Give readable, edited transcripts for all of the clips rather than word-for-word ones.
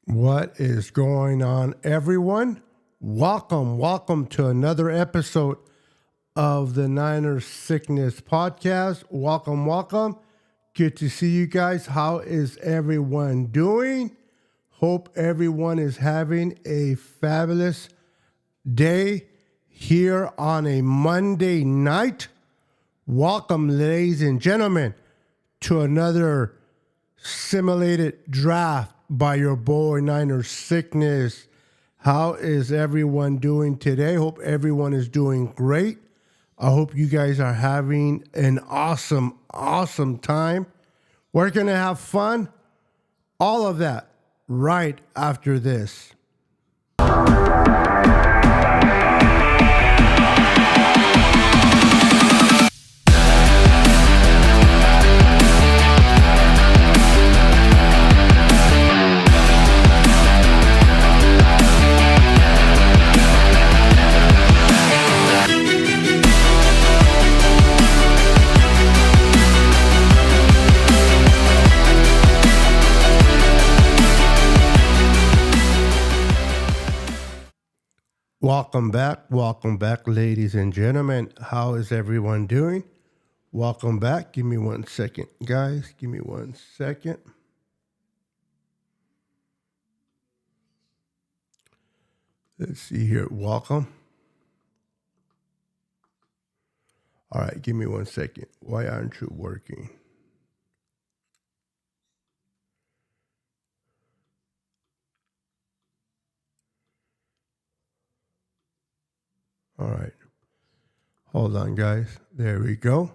What is going on, everyone? Welcome to another episode of the Niners Sickness Podcast. Welcome. Good to see you guys. How is everyone doing? Hope everyone is having a fabulous day here on a Monday night. Welcome, ladies and gentlemen, to another simulated draft by your boy Niners Sickness. How is everyone doing today? Hope everyone is doing great. I hope you guys are having an awesome time. We're going to have fun. All of that right after this. Welcome back, ladies and gentlemen. How is everyone doing? Welcome back. Give me 1 second, guys. Give me 1 second. Let's see here. Welcome. All right, give me 1 second. Why aren't you working? All right. Hold on, guys. There we go.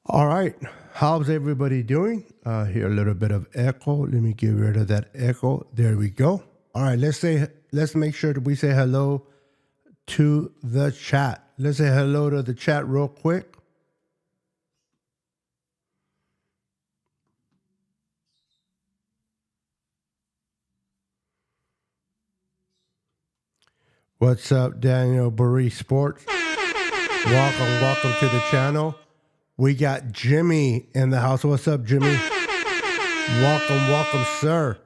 All right. How's everybody doing? Hear a little bit of echo. Let me get rid of that echo. There we go. All right. Let's make sure that we say hello to the chat. Let's say hello to the chat real quick. What's up, Daniel Burry Sports? Welcome to the channel. We got Jimmy in the house. What's up, Jimmy? Welcome, sir.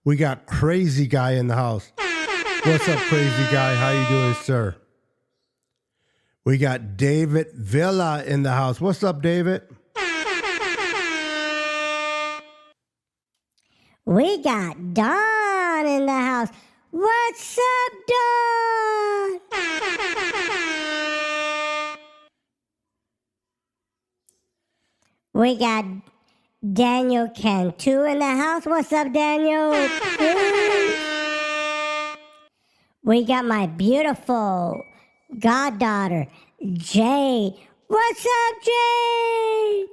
We got Crazy Guy in the house. What's up, Crazy Guy? How you doing, sir? We got David Villa in the house. What's up, David? We got Don in the house. What's up, Don? We got Daniel Cantu in the house. What's up, Daniel? We got my beautiful goddaughter, Jade. What's up, Jade?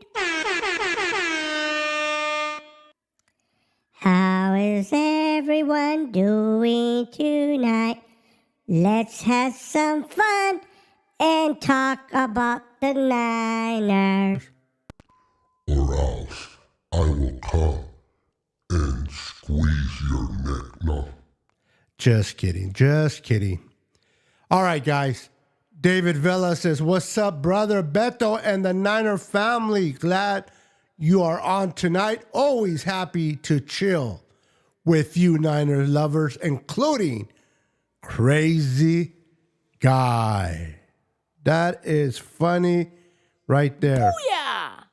How is everyone doing tonight? Let's have some fun and talk about the Niners. Or else I will come and squeeze your neck. No. Just kidding. All right, guys. David Villa says, what's up, brother Beto and the Niner family? Glad you are on tonight. Always happy to chill with you Niner lovers, including Crazy Guy. That is funny right there. Booyah!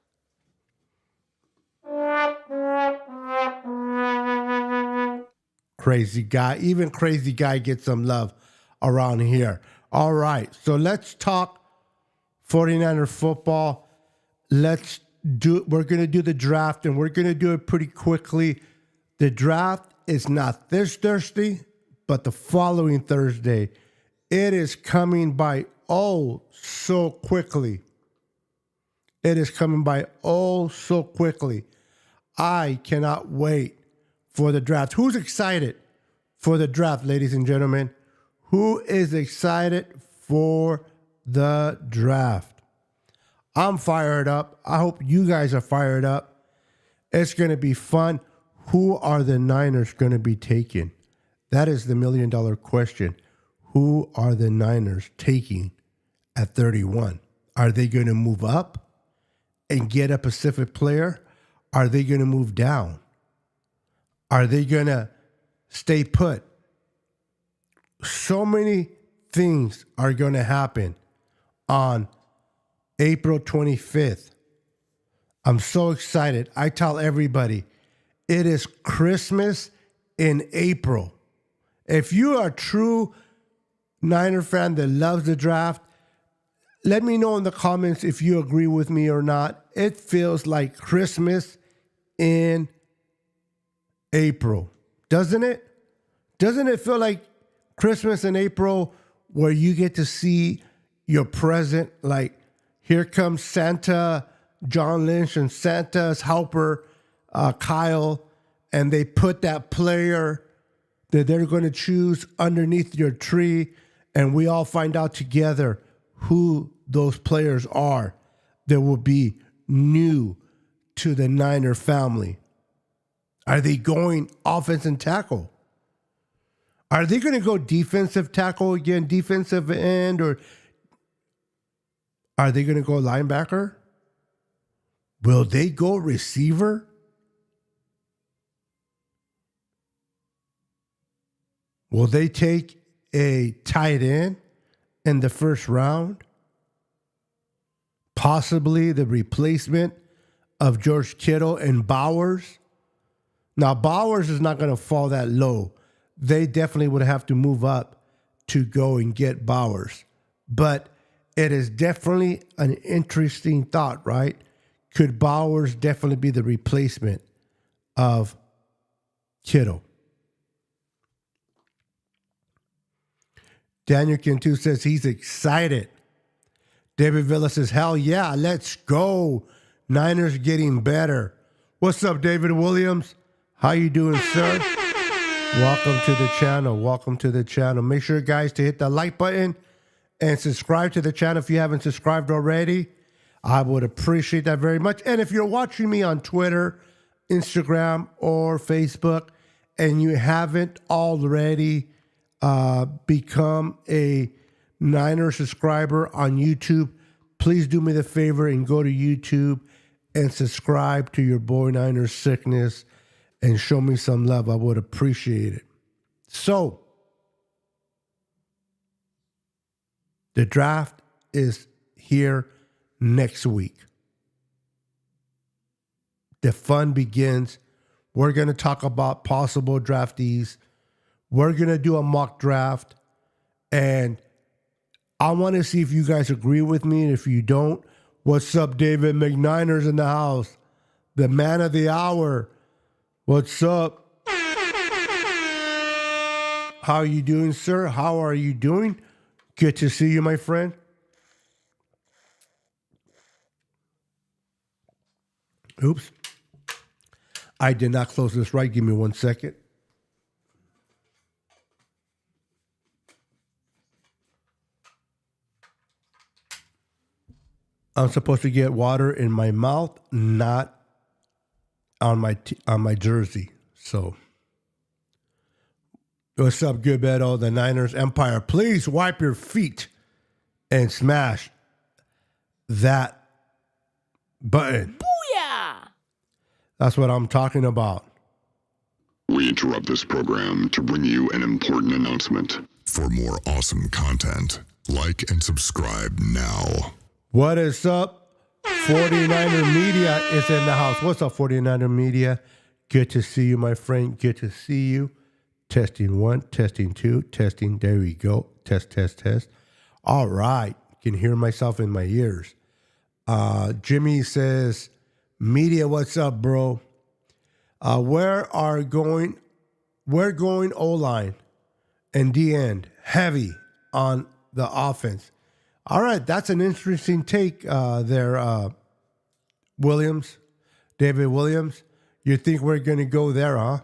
Crazy Guy. Even Crazy Guy gets some love around here. All right, so let's talk 49er football. We're going to do the draft, and we're going to do it pretty quickly. The draft is not this Thursday, but the following Thursday. It is coming by so quickly. I cannot wait for the draft. Who's excited for the draft, ladies and gentlemen? Who is excited for the draft? I'm fired up. I hope you guys are fired up. It's going to be fun. Who are the Niners going to be taking? That is the $1 million question. Who are the Niners taking at 31? Are they going to move up and get a Pacific player? Are they going to move down? Are they going to stay put? So many things are going to happen on April 25th. I'm so excited. I tell everybody, it is Christmas in April. If you are a true Niner fan that loves the draft, let me know in the comments if you agree with me or not. It feels like Christmas in April, doesn't it? Doesn't it feel like Christmas in April where you get to see your present? Like, here comes Santa, John Lynch, and Santa's helper, Kyle, and they put that player that they're going to choose underneath your tree, and we all find out together who those players are that will be new to the Niner family. Are they going offensive tackle? Are they going to go defensive tackle again, defensive end, or are they going to go linebacker? Will they go receiver? Will they take a tight end in the first round? Possibly the replacement of George Kittle and Bowers. Now, Bowers is not going to fall that low. They definitely would have to move up to go and get Bowers. But it is definitely an interesting thought, right? Could Bowers definitely be the replacement of Kittle? Daniel Cantu says he's excited. David Villa says, hell yeah, let's go. Niners getting better. What's up, David Williams? How you doing, sir? Welcome to the channel. Welcome to the channel. Make sure, guys, to hit the like button and subscribe to the channel if you haven't subscribed already. I would appreciate that very much. And if you're watching me on Twitter, Instagram, or Facebook, and you haven't already become a Niner subscriber on YouTube, please do me the favor and go to YouTube and subscribe to your boy Niner Sickness and show me some love. I would appreciate it. So, the draft is here next week. The fun begins. We're going to talk about possible draftees. We're going to do a mock draft. And I want to see if you guys agree with me. And if you don't, what's up, David McNiner's in the house? The man of the hour. What's up? How are you doing, sir? How are you doing? Good to see you, my friend. Oops. I did not close this right. Give me 1 second. I'm supposed to get water in my mouth, not on my jersey. So, what's up, good Beto? The Niners Empire. Please wipe your feet and smash that button. Booyah! That's what I'm talking about. We interrupt this program to bring you an important announcement. For more awesome content, like and subscribe now. What is up? 49er Media is in the house. What's up, 49er Media? Good to see you, my friend. Good to see you. Testing 1, testing 2, testing. There we go. Test, test, test. All right. Can hear myself in my ears. Jimmy says, Media, what's up, bro? We're going O-line and D-end heavy on the offense. All right, that's an interesting take there, Williams, David Williams. You think we're going to go there, huh?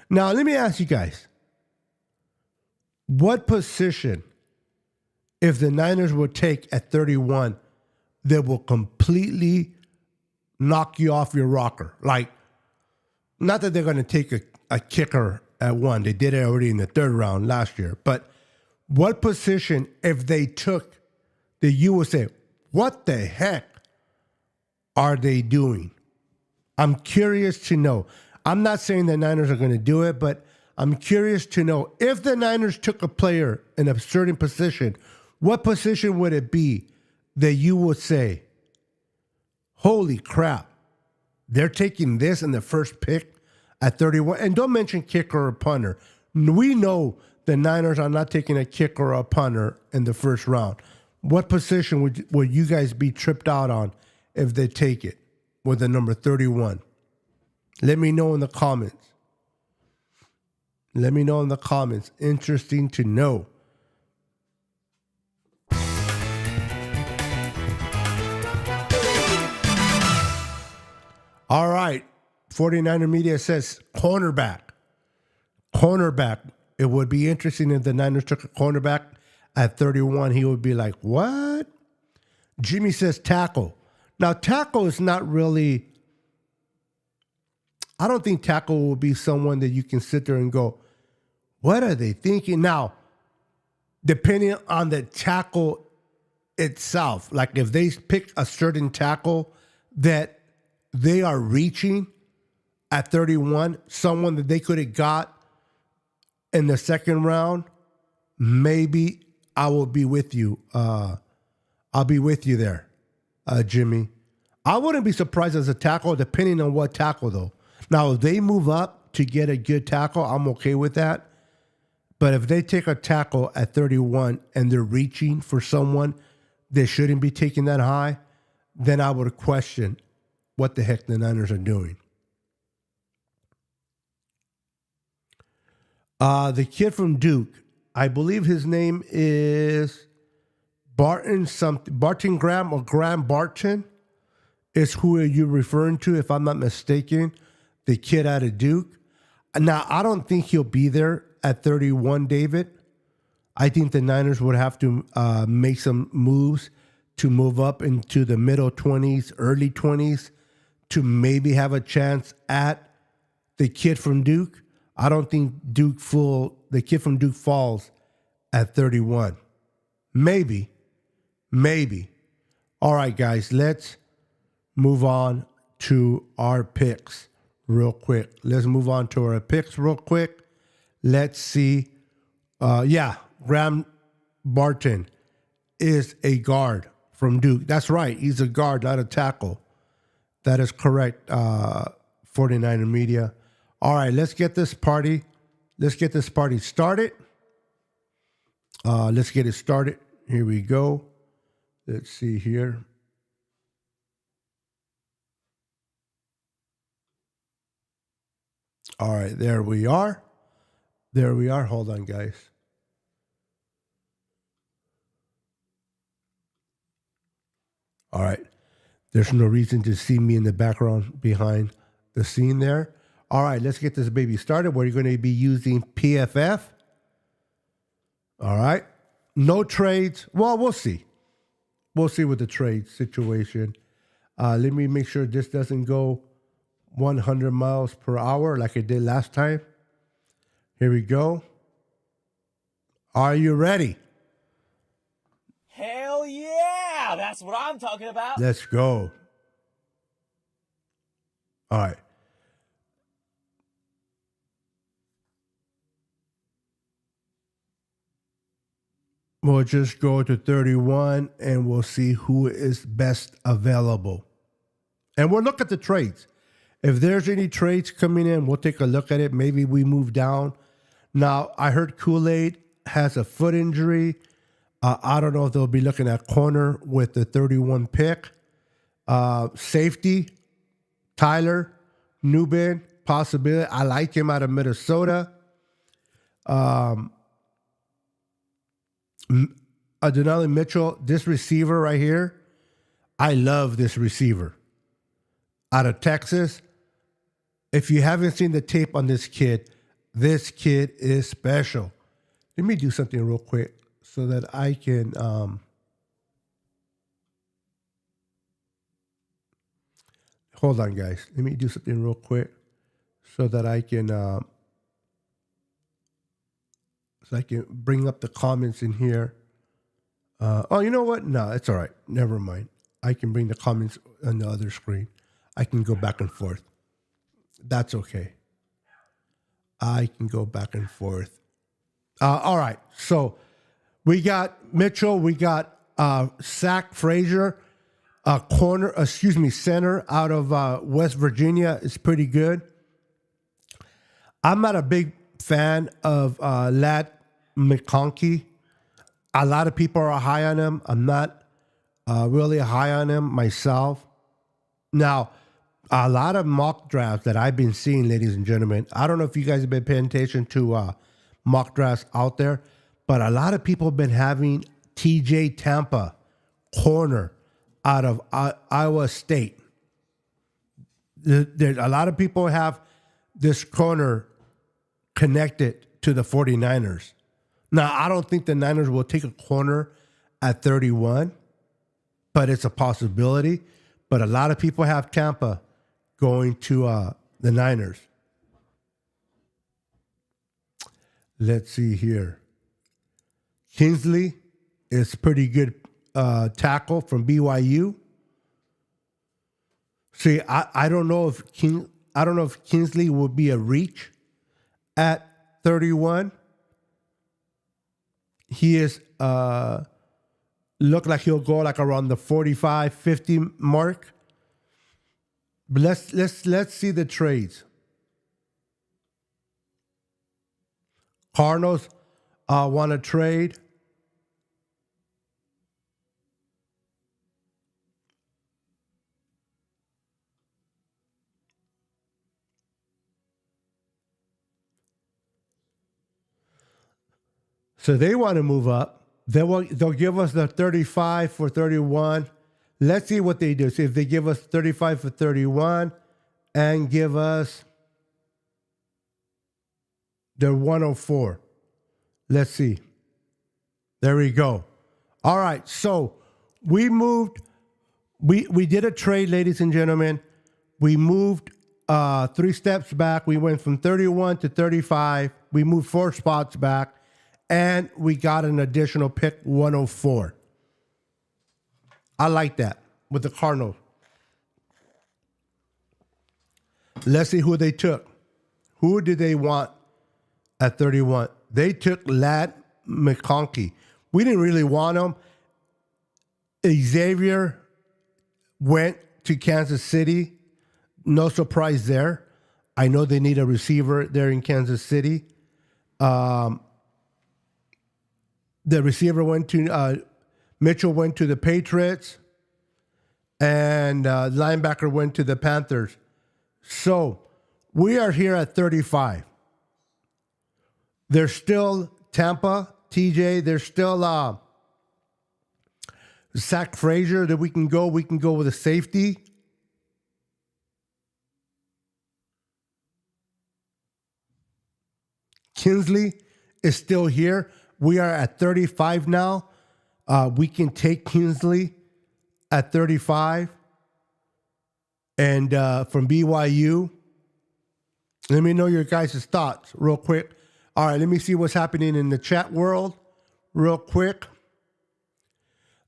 Now, let me ask you guys. What position, if the Niners would take at 31, that will completely knock you off your rocker? Like, not that they're going to take a kicker at 1. They did it already in the 3rd round last year. But what position, if they took, that you would say, what the heck are they doing? I'm curious to know. I'm not saying the Niners are going to do it, but I'm curious to know if the Niners took a player in a certain position, what position would it be that you would say, holy crap, they're taking this in the first pick at 31? And don't mention kicker or punter. We know the Niners are not taking a kicker or a punter in the first round. What position would you guys be tripped out on if they take it with the number 31? Let me know in the comments. Let me know in the comments. Interesting to know. All right. 49er Media says cornerback. Cornerback. It would be interesting if the Niners took a cornerback at 31. He would be like, what? Jimmy says tackle. Now, tackle is not really... I don't think tackle will be someone that you can sit there and go, what are they thinking? Now, depending on the tackle itself, like if they pick a certain tackle that they are reaching at 31, someone that they could have got in the second round, maybe I will be with you. I'll be with you there, Jimmy. I wouldn't be surprised as a tackle, depending on what tackle, though. Now, if they move up to get a good tackle, I'm okay with that. But if they take a tackle at 31 and they're reaching for someone they shouldn't be taking that high, then I would question what the heck the Niners are doing. The kid from Duke, I believe his name is Barton Graham or Graham Barton is who you're referring to, if I'm not mistaken. The kid out of Duke. Now, I don't think he'll be there at 31, David. I think the Niners would have to make some moves to move up into the middle 20s, early 20s, to maybe have a chance at the kid from Duke. I don't think the kid from Duke falls at 31. Maybe. All right, guys, let's move on to our picks real quick. Let's see. Graham Barton is a guard from Duke. That's right. He's a guard, not a tackle. That is correct, 49er Media. All right, let's get this party started. Let's get it started. Here we go. Let's see here. All right, there we are. Hold on, guys. All right. There's no reason to see me in the background behind the scene there. All right, let's get this baby started. We're going to be using PFF. All right. No trades. Well, we'll see. We'll see with the trade situation. Let me make sure this doesn't go 100 miles per hour like it did last time. Here we go. Are you ready? Hell yeah! That's what I'm talking about. Let's go. All right. We'll just go to 31 and we'll see who is best available. And we'll look at the trades. If there's any trades coming in, we'll take a look at it. Maybe we move down. Now, I heard Kool-Aid has a foot injury. I don't know if they'll be looking at corner with the 31 pick. Safety, Tyler Nubin, possibility. I like him out of Minnesota. Denali Mitchell, this receiver right here, I love this receiver. Out of Texas. If you haven't seen the tape on this kid is special. Let me do something real quick so that I can hold on, guys. Let me do something real quick so that I can bring up the comments in here. Oh, you know what? No, it's all right. Never mind. I can bring the comments on the other screen. I can go back and forth. That's okay. I can go back and forth. All right. So we got Mitchell. We got Zach Frazier, center out of West Virginia. Is pretty good. I'm not a big fan of Lad McConkey. A lot of people are high on him. I'm not really high on him myself. Now, a lot of mock drafts that I've been seeing, ladies and gentlemen, I don't know if you guys have been paying attention to mock drafts out there, but a lot of people have been having TJ Tampa corner out of Iowa State. A lot of people have this corner connected to the 49ers. Now, I don't think the Niners will take a corner at 31, but it's a possibility. But a lot of people have Tampa going to the Niners. Let's see here. Kingsley is pretty good tackle from BYU. See, I don't know if Kingsley will be a reach at 31. He is look like he'll go like around the 45, 50 mark. But let's see the trades. Cardinals want to trade. So they want to move up. They'll give us the 35 for 31. Let's see what they do. See if they give us 35 for 31 and give us the 104. Let's see. There we go. All right. So we moved. We did a trade, ladies and gentlemen. We moved 3 steps back. We went from 31 to 35. We moved 4 spots back. And we got an additional pick, 104. I like that with the Cardinals. Let's see who they took. Who did they want at 31? They took Lad McConkey. We didn't really want him. Xavier went to Kansas City. No surprise there. I know they need a receiver there in Kansas City. The receiver went to Mitchell went to the Patriots, and linebacker went to the Panthers. So we are here at 35. There's still Tampa, TJ. There's still Zach Frazier that we can go. We can go with a safety. Kingsley is still here. We are at 35 now. We can take Kingsley at 35. And from BYU, let me know your guys' thoughts real quick. All right, let me see what's happening in the chat world real quick.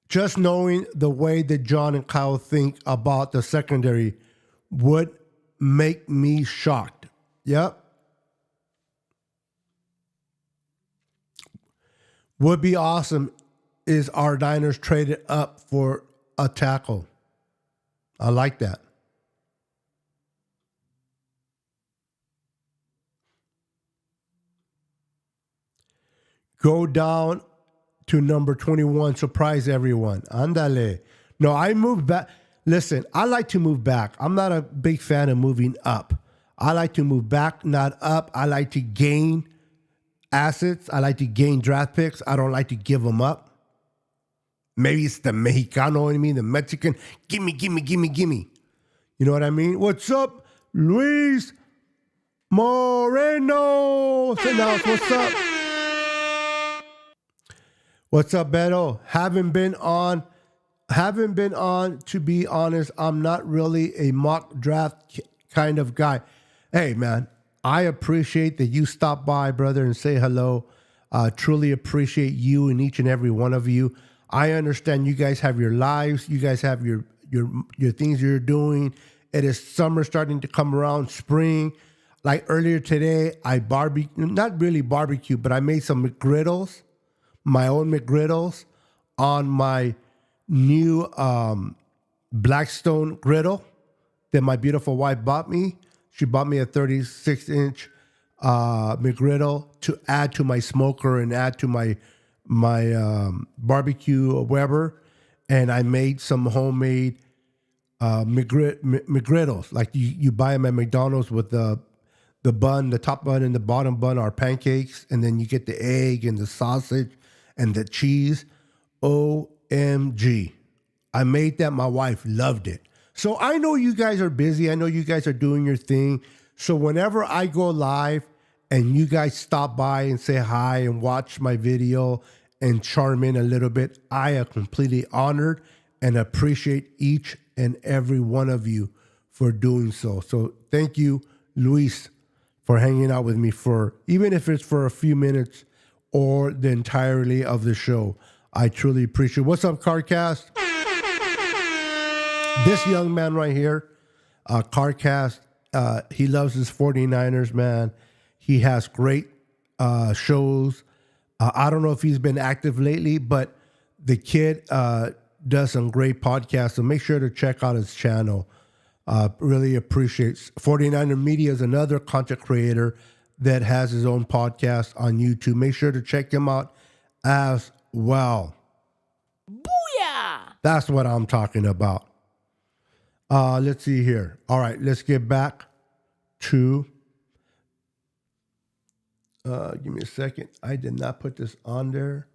Just knowing the way that John and Kyle think about the secondary would make me shocked. Yep. Would be awesome is our Niners traded up for a tackle. I like that. Go down to number 21. Surprise everyone. Andale. No, I moved back. Listen, I like to move back. I'm not a big fan of moving up. I like to move back, not up. I like to gain assets. I like to gain draft picks. I don't like to give them up. Maybe it's the Mexicano in me, the Mexican. Gimme. You know what I mean? What's up, Luis Moreno? What's up? What's up, Beto? Haven't been on. To be honest, I'm not really a mock draft kind of guy. Hey, man. I appreciate that you stopped by, brother, and say hello. Truly appreciate you and each and every one of you. I understand you guys have your lives. You guys have your things you're doing It is summer starting to come around, spring. Like earlier today, not really barbecue, but I made some McGriddles, my own McGriddles on my new Blackstone griddle that my beautiful wife bought me. She bought me a 36-inch McGriddle to add to my smoker and add to my barbecue Weber. And I made some homemade McGriddles. Like you buy them at McDonald's with the bun, the top bun and the bottom bun are pancakes. And then you get the egg and the sausage and the cheese. OMG. I made that. My wife loved it. So I know you guys are busy. I know you guys are doing your thing. So whenever I go live and you guys stop by and say hi and watch my video and charm in a little bit, I am completely honored and appreciate each and every one of you for doing so. So thank you, Luis, for hanging out with me for, even if it's for a few minutes or the entirety of the show. I truly appreciate it. What's up, CarCast? This young man right here, CarCast, he loves his 49ers, man. He has great shows. I don't know if he's been active lately, but the kid does some great podcasts. So make sure to check out his channel. Really appreciates. 49er Media is another content creator that has his own podcast on YouTube. Make sure to check him out as well. Booyah! That's what I'm talking about. Let's see here. All right, let's get back to... give me a second. I did not put this on there.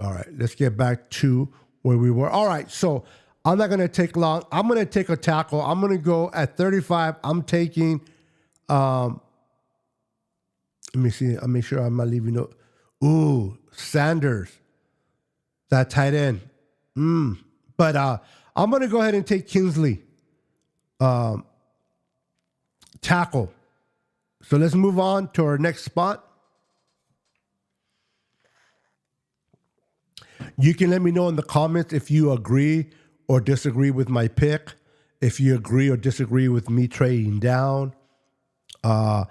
All right, let's get back to where we were. All right, so I'm not going to take long. I'm going to take a tackle. I'm going to go at 35. I'm taking... let me see. I'll make sure I'm not leaving no... Ooh, Sanders. That tight end. But I'm going to go ahead and take Kingsley. Tackle. So let's move on to our next spot. You can let me know in the comments if you agree or disagree with my pick. If you agree or disagree with me trading down. I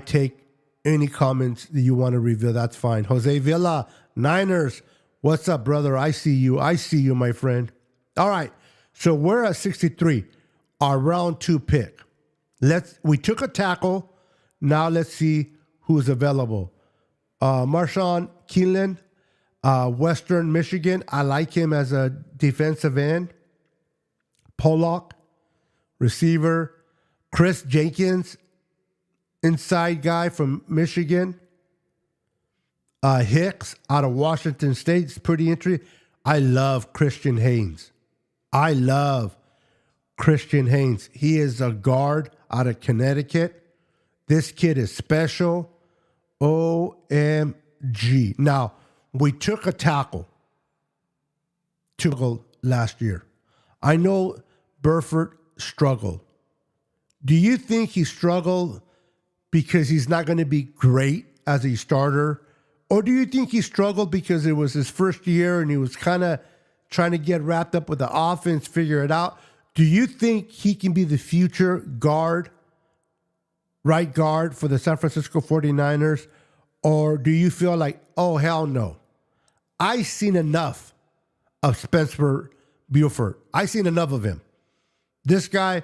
take any comments that you want to reveal. That's fine. Jose Villa, Niners. What's up, brother? I see you. I see you, my friend. All right. So we're at 63. Our round 2 pick. We took a tackle. Now let's see who's available. Marshawn Keelan, Western Michigan. I like him as a defensive end. Pollock, receiver. Chris Jenkins, inside guy from Michigan. Hicks out of Washington State. It's pretty interesting. I love Christian Haynes. He is a guard out of Connecticut. This kid is special. OMG. Now, we took a tackle last year. I know Burford struggled. Do you think he struggled because he's not going to be great as a starter? Or do you think he struggled because it was his first year and he was kind of trying to get wrapped up with the offense, figure it out? Do you think he can be the future guard, right guard for the San Francisco 49ers? Or do you feel like, oh, hell no. I've seen enough of Spencer Buford. I've seen enough of him. This guy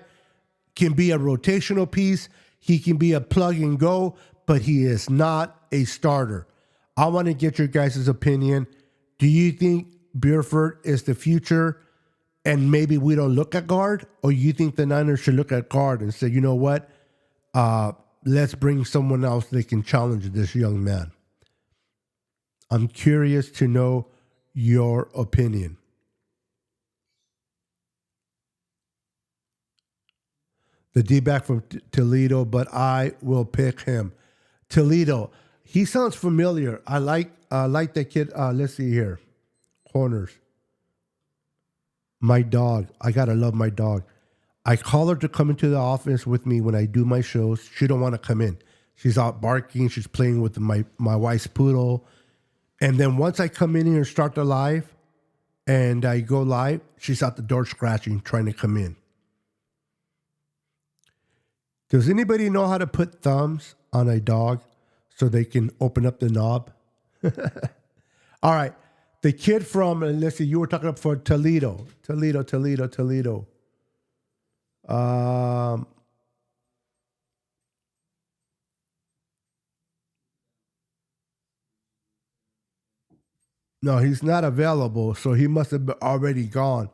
can be a rotational piece. He can be a plug and go, but he is not a starter. I want to get your guys' opinion. Do you think Buford is the future and maybe we don't look at guard? Or you think the Niners should look at guard and say, you know what? Let's bring someone else that can challenge this young man. I'm curious to know your opinion. The D-back from Toledo, but I will pick him. Toledo, he sounds familiar. I like that kid. Let's see here. Corners. My dog. I gotta love my dog. I call her to come into the office with me when I do my shows. She don't want to come in. She's out barking. She's playing with my wife's poodle. And then once I come in here and start the live, and I go live, she's out the door scratching, trying to come in. Does anybody know how to put thumbs on a dog so they can open up the knob? All right. The kid from, let's see, you were talking for Toledo. No, he's not available, so he must have already gone.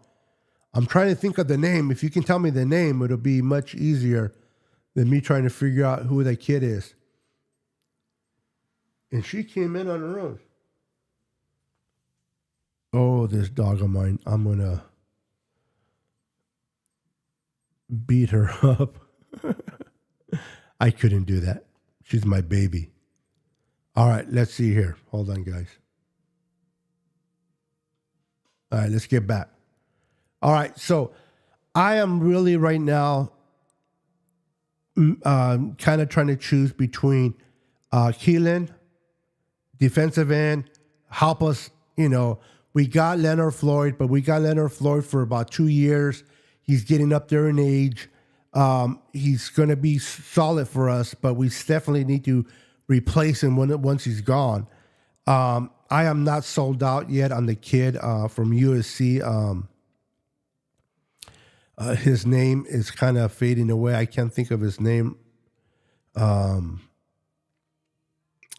I'm trying to think of the name. If you can tell me the name, it'll be much easier than me trying to figure out who that kid is. And she came in on her own. Oh, this dog of mine. I'm going to beat her up. I couldn't do that. She's my baby. All right, let's see here. Hold on, guys. All right, let's get back. All right, so I am really right now kind of trying to choose between Keelan, defensive end, help us, we got Leonard Floyd, but we got Leonard Floyd for about 2 years. He's getting up there in age. He's going to be solid for us, but we definitely need to replace him once he's gone. I am not sold out yet on the kid from USC. His name is kind of fading away. I can't think of his name.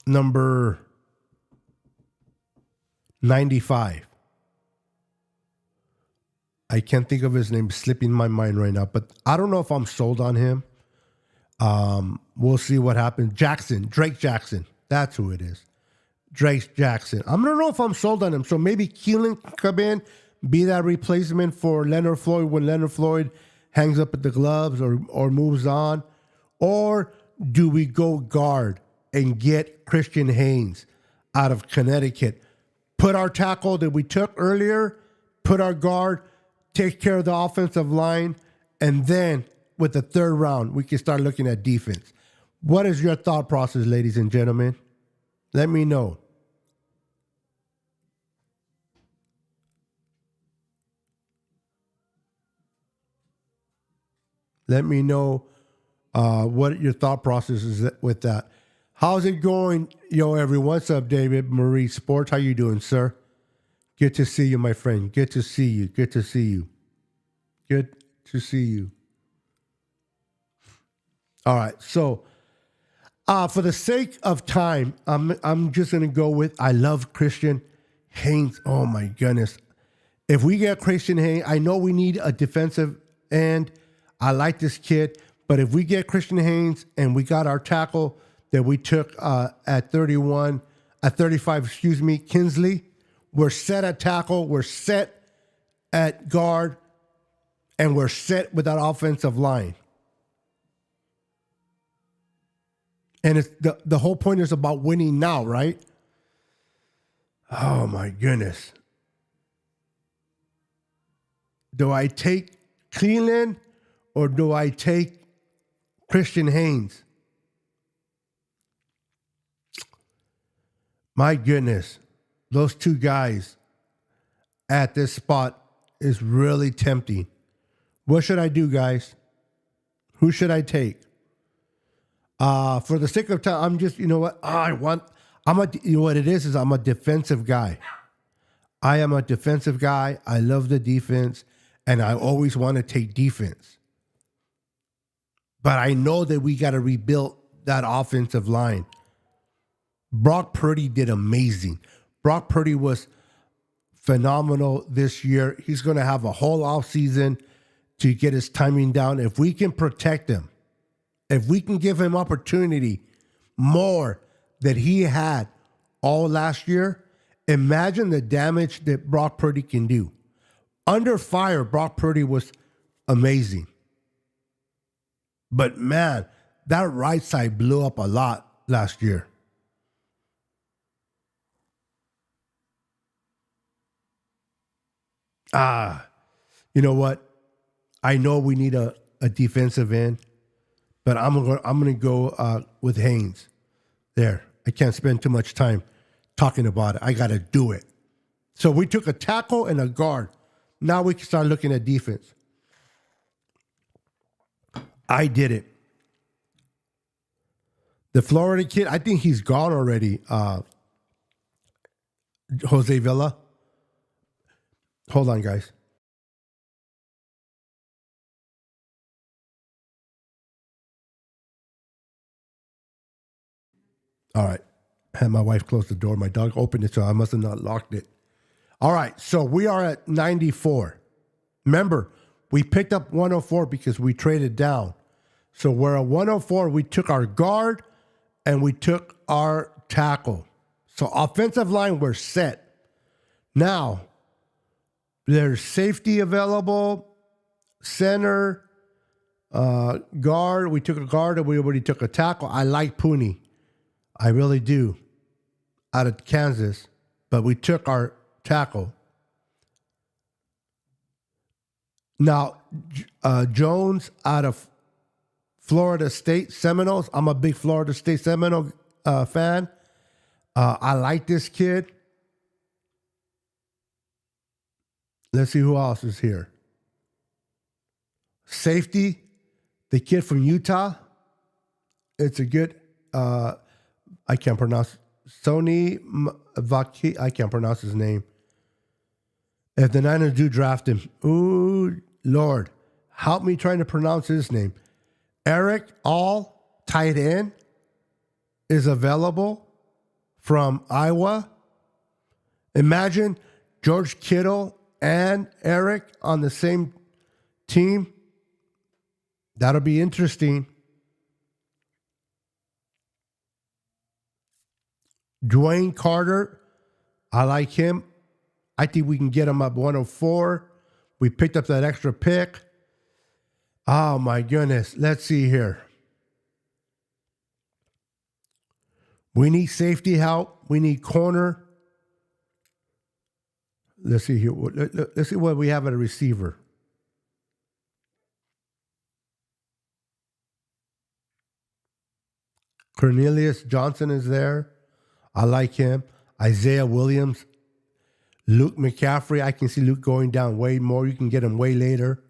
Number 95. I can't think of his name. It's slipping my mind right now, but I don't know if I'm sold on him. We'll see what happens. Drake Jackson. That's who it is. Drake Jackson. I don't know if I'm sold on him. So maybe Keelan can come in, be that replacement for Leonard Floyd when Leonard Floyd hangs up at the gloves or moves on. Or do we go guard and get Christian Haynes out of Connecticut? Put our tackle that we took earlier, put our guard, take care of the offensive line, and then with the third round, we can start looking at defense. What is your thought process, ladies and gentlemen? Let me know. Let me know what your thought process is with that. How's it going? Yo, everyone. What's up, David Marie Sports? How you doing, sir? Good to see you, my friend. Good to see you. Good to see you. Good to see you. All right. So, for the sake of time, I'm just gonna go with I love Christian Haynes. Oh my goodness. If we get Christian Haynes, I know we need a defensive end. I like this kid, but if we get Christian Haynes and we got our tackle that we took at 35, Kinsley, we're set at tackle, we're set at guard, and we're set with that offensive line. And it's the whole point is about winning now, right? Oh my goodness. Do I take Cleveland or do I take Christian Haynes? My goodness, those two guys at this spot is really tempting. What should I do, guys? Who should I take? For the sake of time, I'm just, you know what? You know what it is I'm a defensive guy. I am a defensive guy. I love the defense, and I always want to take defense. But I know that we got to rebuild that offensive line. Brock Purdy did amazing. Brock Purdy was phenomenal this year. He's going to have a whole offseason to get his timing down. If we can protect him, if we can give him opportunity more that he had all last year, imagine the damage that Brock Purdy can do. Under fire, Brock Purdy was amazing. But man, that right side blew up a lot last year. You know what? I know we need a defensive end, but I'm gonna go with Haynes. There, I can't spend too much time talking about it. I got to do it. So we took a tackle and a guard. Now we can start looking at defense. I did it. The Florida kid, I think he's gone already. Jose Villa. Hold on, guys. All right. Had my wife close the door. My dog opened it, so I must have not locked it. All right. So we are at 94. Remember, we picked up 104 because we traded down. So we're at 104. We took our guard and we took our tackle. So offensive line, we're set. Now, there's safety available, center, guard. We took a guard and we already took a tackle. I like Pooney. I really do. Out of Kansas. But we took our tackle. Now, Jones out of Florida State Seminoles. I'm a big Florida State Seminole fan. I like this kid. Let's see who else is here. Safety, the kid from Utah. It's a good, I can't pronounce, Sony Vaki, I can't pronounce his name. If the Niners do draft him, ooh, Lord, help me trying to pronounce his name. Eric All, tight end, is available from Iowa. Imagine George Kittle and Eric on the same team. That'll be interesting. Dwayne Carter, I like him. I think we can get him up 104. We picked up that extra pick. Oh, my goodness. Let's see here. We need safety help. We need corner. Let's see here. Let's see what we have at a receiver. Cornelius Johnson is there. I like him. Isaiah Williams. Luke McCaffrey. I can see Luke going down way more. You can get him way later.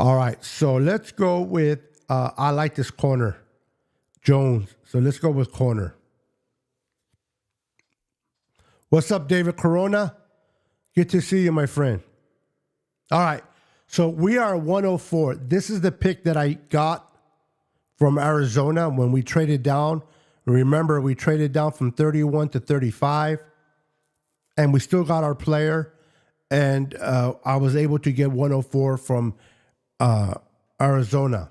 All right, so let's go with, I like this corner, Jones. So let's go with corner. What's up, David Corona? Good to see you, my friend. All right, so we are 104. This is the pick that I got from Arizona when we traded down. Remember, we traded down from 31 to 35, and we still got our player. And I was able to get 104 from Arizona.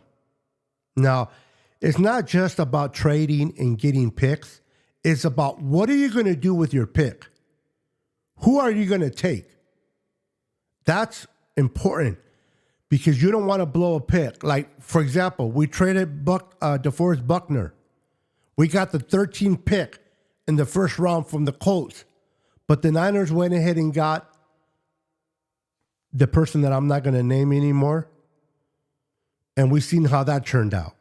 Now, it's not just about trading and getting picks. It's about what are you going to do with your pick? Who are you going to take? That's important because you don't want to blow a pick. Like, for example, we traded DeForest Buckner. We got the 13th pick in the first round from the Colts, but the Niners went ahead and got the person that I'm not going to name anymore. And we've seen how that turned out.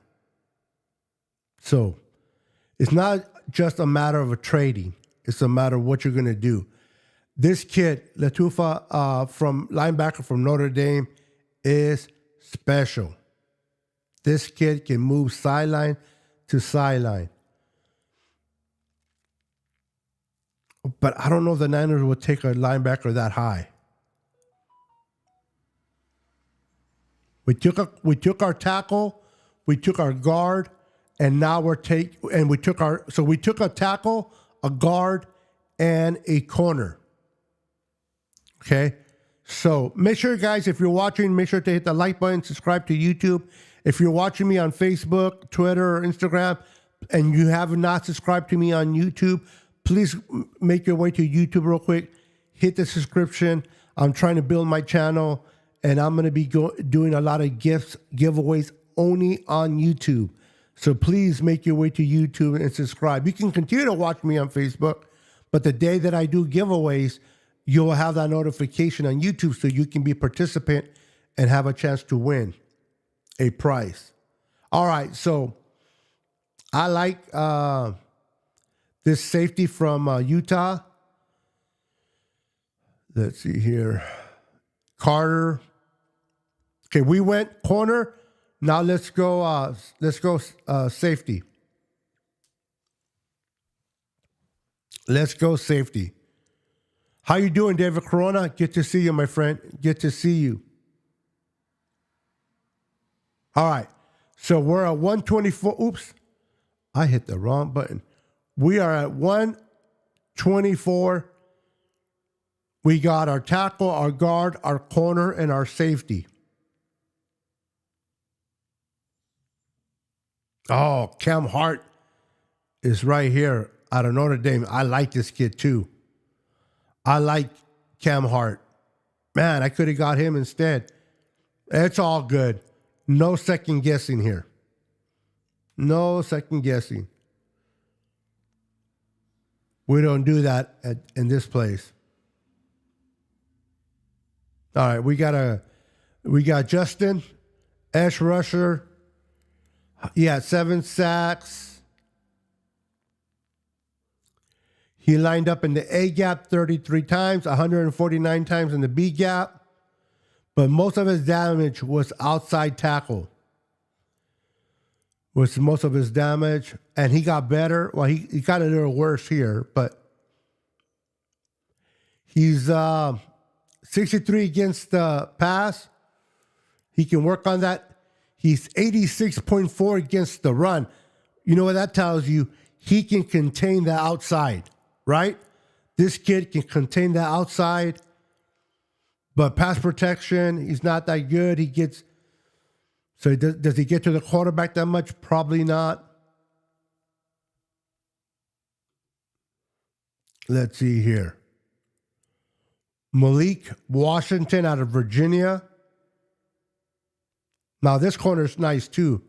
So it's not just a matter of a trading. It's a matter of what you're going to do. This kid, Latufa, from linebacker from Notre Dame, is special. This kid can move sideline to sideline. But I don't know if the Niners would take a linebacker that high. We took our tackle, we took our guard, and now we took a tackle, a guard, and a corner. Okay? So make sure, guys, if you're watching, make sure to hit the like button, subscribe to YouTube. If you're watching me on Facebook, Twitter, or Instagram, and you have not subscribed to me on YouTube, please make your way to YouTube real quick. Hit the subscription. I'm trying to build my channel. And I'm going to be doing a lot of giveaways only on YouTube. So please make your way to YouTube and subscribe. You can continue to watch me on Facebook, but the day that I do giveaways, you'll have that notification on YouTube so you can be a participant and have a chance to win a prize. All right, so I like this safety from Utah. Let's see here. Carter. Okay, we went corner. Now let's go safety. Let's go safety. How you doing, David Corona? Good to see you, my friend. Good to see you. All right. So we're at 124. Oops. I hit the wrong button. We are at 124. We got our tackle, our guard, our corner, and our safety. Oh, Cam Hart is right here out of Notre Dame. I like this kid too. I like Cam Hart. Man, I could have got him instead. It's all good. No second guessing here. No second guessing. We don't do that in this place. All right, we got Justin, edge rusher. Yeah, 7 sacks. He lined up in the A gap 33 times, 149 times in the B gap. But most of his damage was outside tackle. Was most of his damage. And he got better. Well, he got a little worse here, but he's 63 against the pass. He can work on that. He's 86.4 against the run. You know what that tells you? He can contain the outside, right? This kid can contain the outside, but pass protection, he's not that good. Does he get to the quarterback that much? Probably not. Let's see here. Malik Washington out of Virginia. Now, this corner's nice, too.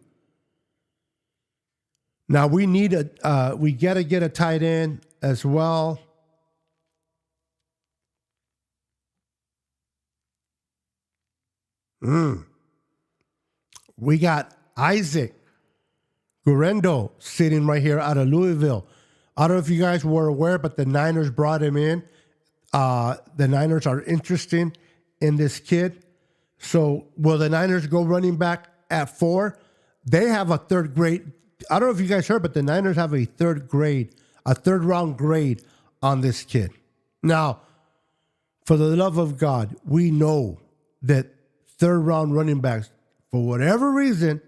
Now, we got to get a tight end as well. We got Isaac Guerrero sitting right here out of Louisville. I don't know if you guys were aware, but the Niners brought him in. The Niners are interested in this kid. So will the Niners go running back at 4? They have a third grade. I don't know if you guys heard, but the Niners have a third round grade on this kid. Now, for the love of God, we know that third round running backs, for whatever reason,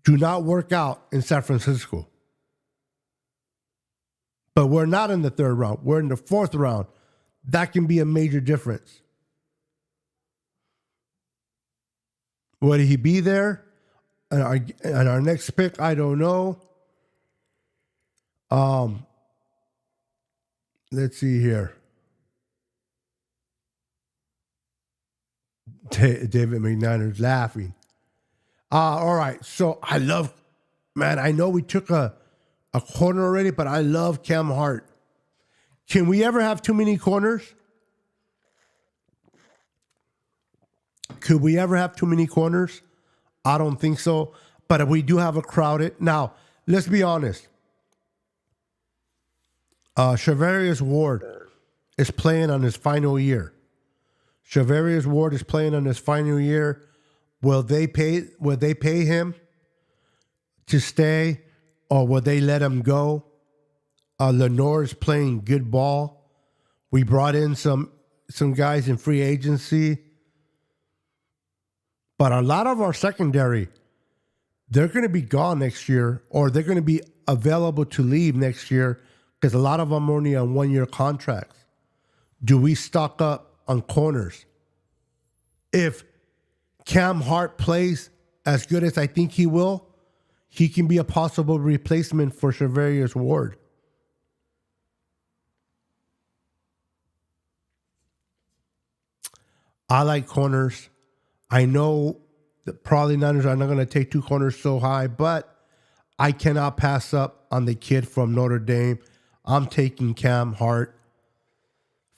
do not work out in San Francisco. But we're not in the third round. We're in the 4th round. That can be a major difference. Would he be there? And our next pick, I don't know. Let's see here. David McNiner's laughing. All right. So I know we took a corner already, but I love Cam Hart. Can we ever have too many corners? Could we ever have too many corners? I don't think so. But we do have a crowded. Now, let's be honest. Charvarius Ward is playing on his final year. Charvarius Ward is playing on his final year. Will they pay him to stay, or will they let him go? Lenore is playing good ball. We brought in some guys in free agency. But a lot of our secondary, they're going to be gone next year, or they're going to be available to leave next year because a lot of them are only on 1-year contracts. Do we stock up on corners? If Cam Hart plays as good as I think he will, he can be a possible replacement for Charvarius Ward. I like corners. I know that probably Niners are not going to take 2 corners so high, but I cannot pass up on the kid from Notre Dame. I'm taking Cam Hart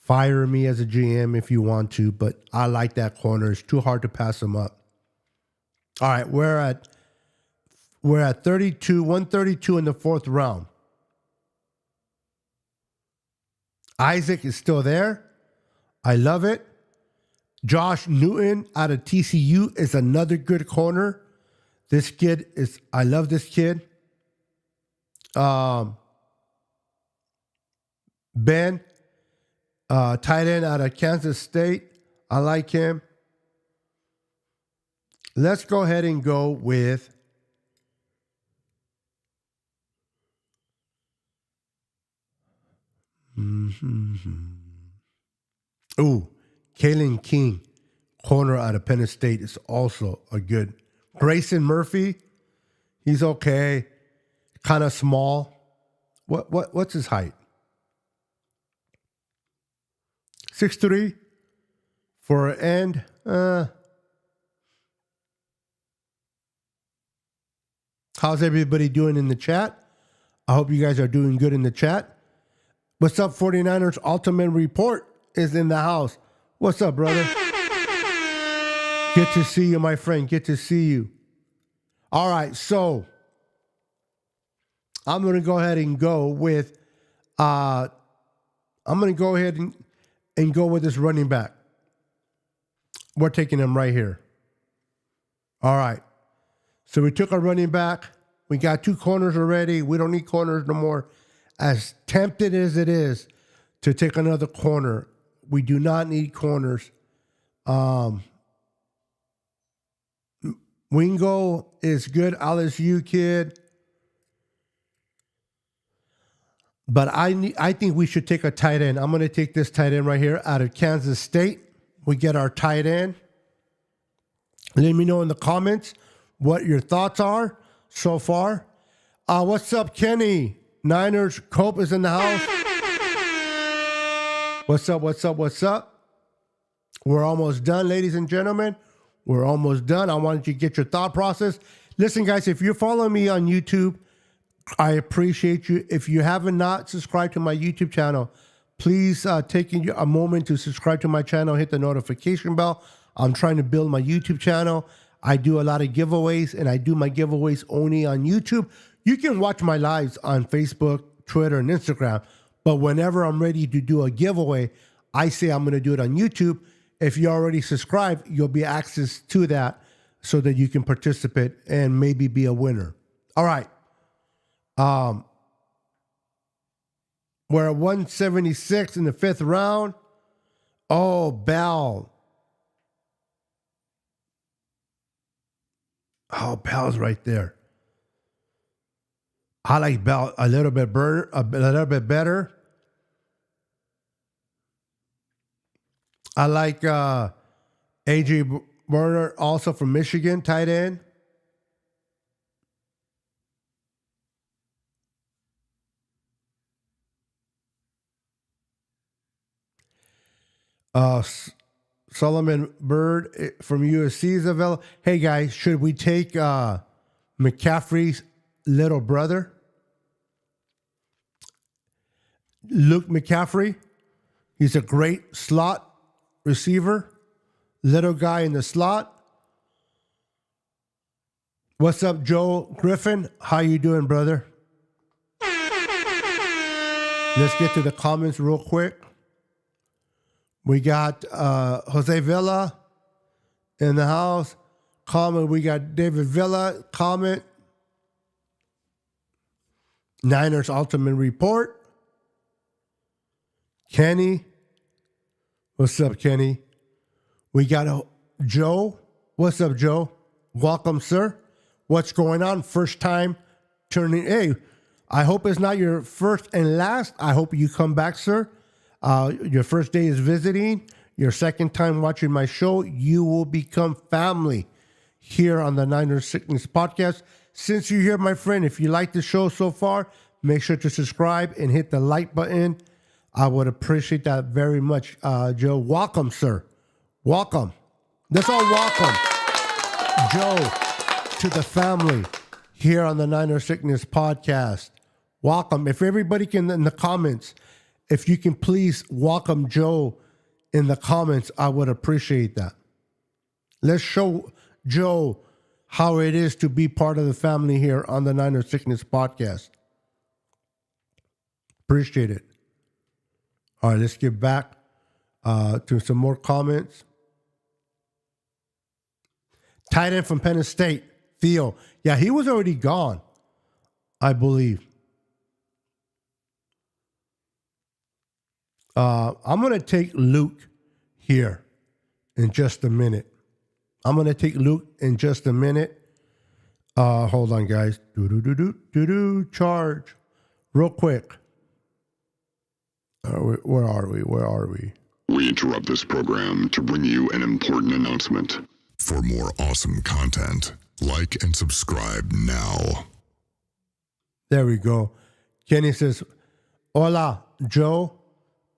Fire me as a GM if you want to, but I like that corner. It's too hard to pass him up. All right, we're at 132 in the fourth round. Isaac is still there. I love it. Josh Newton out of TCU is another good corner. I love this kid. Ben, tight end out of Kansas State. I like him. Let's go ahead and go with Kalen King, corner out of Penn State, is also a good. Grayson Murphy, he's okay. Kind of small. What's his height? 6'3" for an end. How's everybody doing in the chat? I hope you guys are doing good in the chat. What's up, 49ers Ultimate Report is in the house. What's up, brother? Good to see you, my friend. Good to see you. All right, so I'm going to go ahead and go with I'm going to go ahead and go with this running back. We're taking him right here. All right. So we took our running back. We got 2 corners already. We don't need corners no more. As tempted as it is to take another corner, we do not need corners. Wingo is good, LSU kid. But I think we should take a tight end. I'm going to take this tight end right here out of Kansas State. We get our tight end. Let me know in the comments what your thoughts are so far. What's up, Kenny? Niners, Cope is in the house. What's up, what's up, what's up? We're almost done, ladies and gentlemen. We're almost done. I wanted you to get your thought process. Listen, guys, if you're following me on YouTube, I appreciate you. If you haven't not subscribed to my YouTube channel, please take a moment to subscribe to my channel, hit the notification bell. I'm trying to build my YouTube channel. I do a lot of giveaways, and I do my giveaways only on YouTube. You can watch my lives on Facebook, Twitter, and Instagram, but whenever I'm ready to do a giveaway, I say I'm going to do it on YouTube. If you already subscribed, you'll be access to that so that you can participate and maybe be a winner. All right. We're at 176 in the 5th round. Oh, Bell. Oh, Bell's right there. I like Bell a little bit better. I like AJ Werner, also from Michigan, tight end. Solomon Bird from USC is available. Hey, guys, should we take McCaffrey's little brother? Luke McCaffrey. He's a great slot receiver. Little guy in the slot. What's up, Joe Griffin? How you doing, brother? Let's get to the comments real quick. We got Jose Villa in the house. Comment. We got David Villa. Comment. Niners Ultimate Report. Kenny. What's up, Kenny? We got Joe. What's up, Joe? Welcome, sir. What's going on? First time turning. Hey, I hope it's not your first and last. I hope you come back, sir. Your first day is visiting. Your second time watching my show. You will become family here on the Niners Sickness Podcast. Since you're here, my friend, if you like the show so far, make sure to subscribe and hit the like button. I would appreciate that very much, Joe. Welcome, sir. Welcome. Let's all welcome Joe to the family here on the Niner Sickness Podcast. Welcome. If everybody can, in the comments, if you can please welcome Joe in the comments, I would appreciate that. Let's show Joe how it is to be part of the family here on the Niner Sickness Podcast. Appreciate it. All right, let's get back to some more comments. Tight end from Penn State, Theo. Yeah, he was already gone, I believe. I'm going to take Luke here in just a minute. Hold on, guys. Charge. Real quick. Where are we? We interrupt this program to bring you an important announcement. For more awesome content, like and subscribe now. There we go. Kenny says, hola, Joe.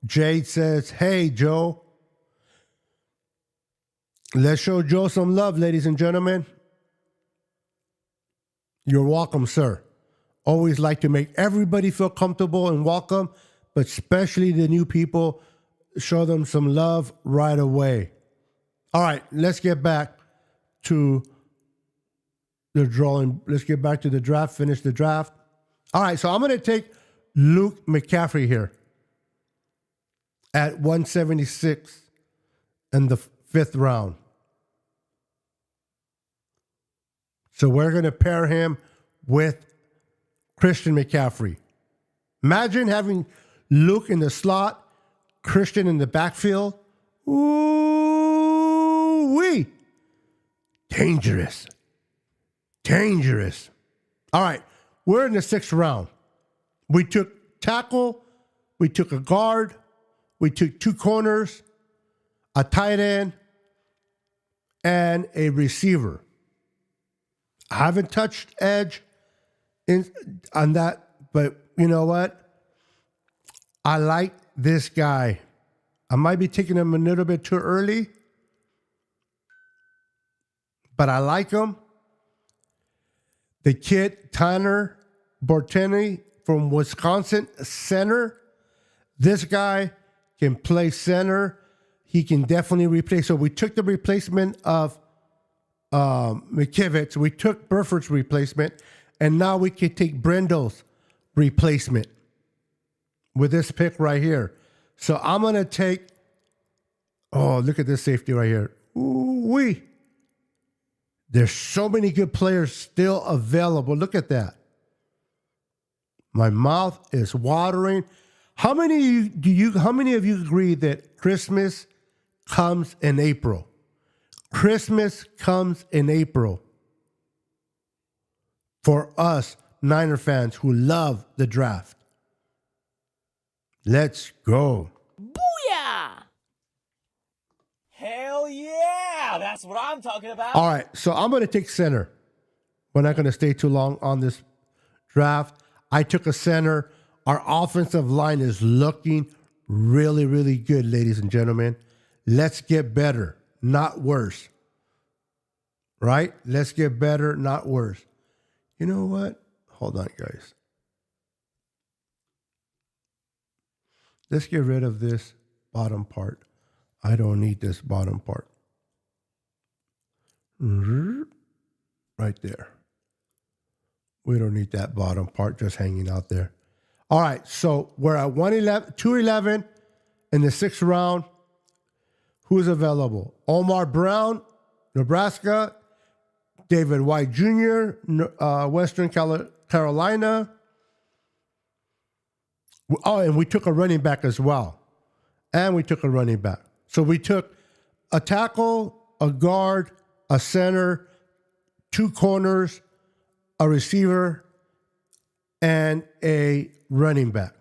Jade says, hey, Joe. Let's show Joe some love, ladies and gentlemen. You're welcome, sir. Always like to make everybody feel comfortable and welcome, but especially the new people, show them some love right away. All right, let's get back to the drawing. Let's get back to the draft, finish the draft. All right, so I'm going to take Luke McCaffrey here at 176 in the 5th round. So we're going to pair him with Christian McCaffrey. Imagine having Luke in the slot, Christian in the backfield. Ooh-wee. Dangerous. All right, we're in the 6th round. We took tackle, we took a guard, we took 2 corners, a tight end, and a receiver. I haven't touched edge on that, but you know what? I like this guy. I might be taking him a little bit too early, but I like him. The kid, Tanner Bortini from Wisconsin, center. This guy can play center. He can definitely replace. So we took the replacement of McKivitz. We took Burford's replacement, and now we can take Brendel's replacement with this pick right here. So I'm going to take, look at this safety right here. Ooh-wee. There's so many good players still available. Look at that. My mouth is watering. How many of you agree that Christmas comes in April? Christmas comes in April for us Niner fans who love the draft. Let's go. Booyah! Hell yeah! That's what I'm talking about. All right, so I'm going to take center. We're not going to stay too long on this draft. I took a center. Our offensive line is looking really, really good, ladies and gentlemen. Let's get better, not worse. Right? Let's get better, not worse. You know what? Hold on, guys. Let's get rid of this bottom part. I don't need this bottom part. Right there. We don't need that bottom part just hanging out there. All right, so we're at 211 in the 6th round. Who's available? Omar Brown, Nebraska. David White Jr., Western Carolina. Oh, and we took a running back as well. So we took a tackle, a guard, a center, 2 corners, a receiver, and a running back.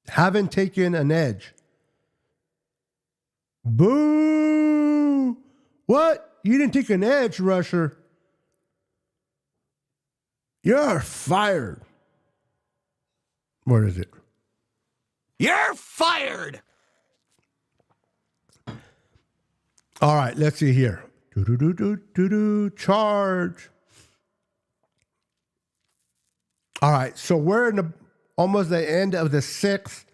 Haven't taken an edge. Boo! What? You didn't take an edge rusher? You're fired. What is it? You're fired! All right, let's see here. Charge. All right, so we're in the almost the end of the 6th.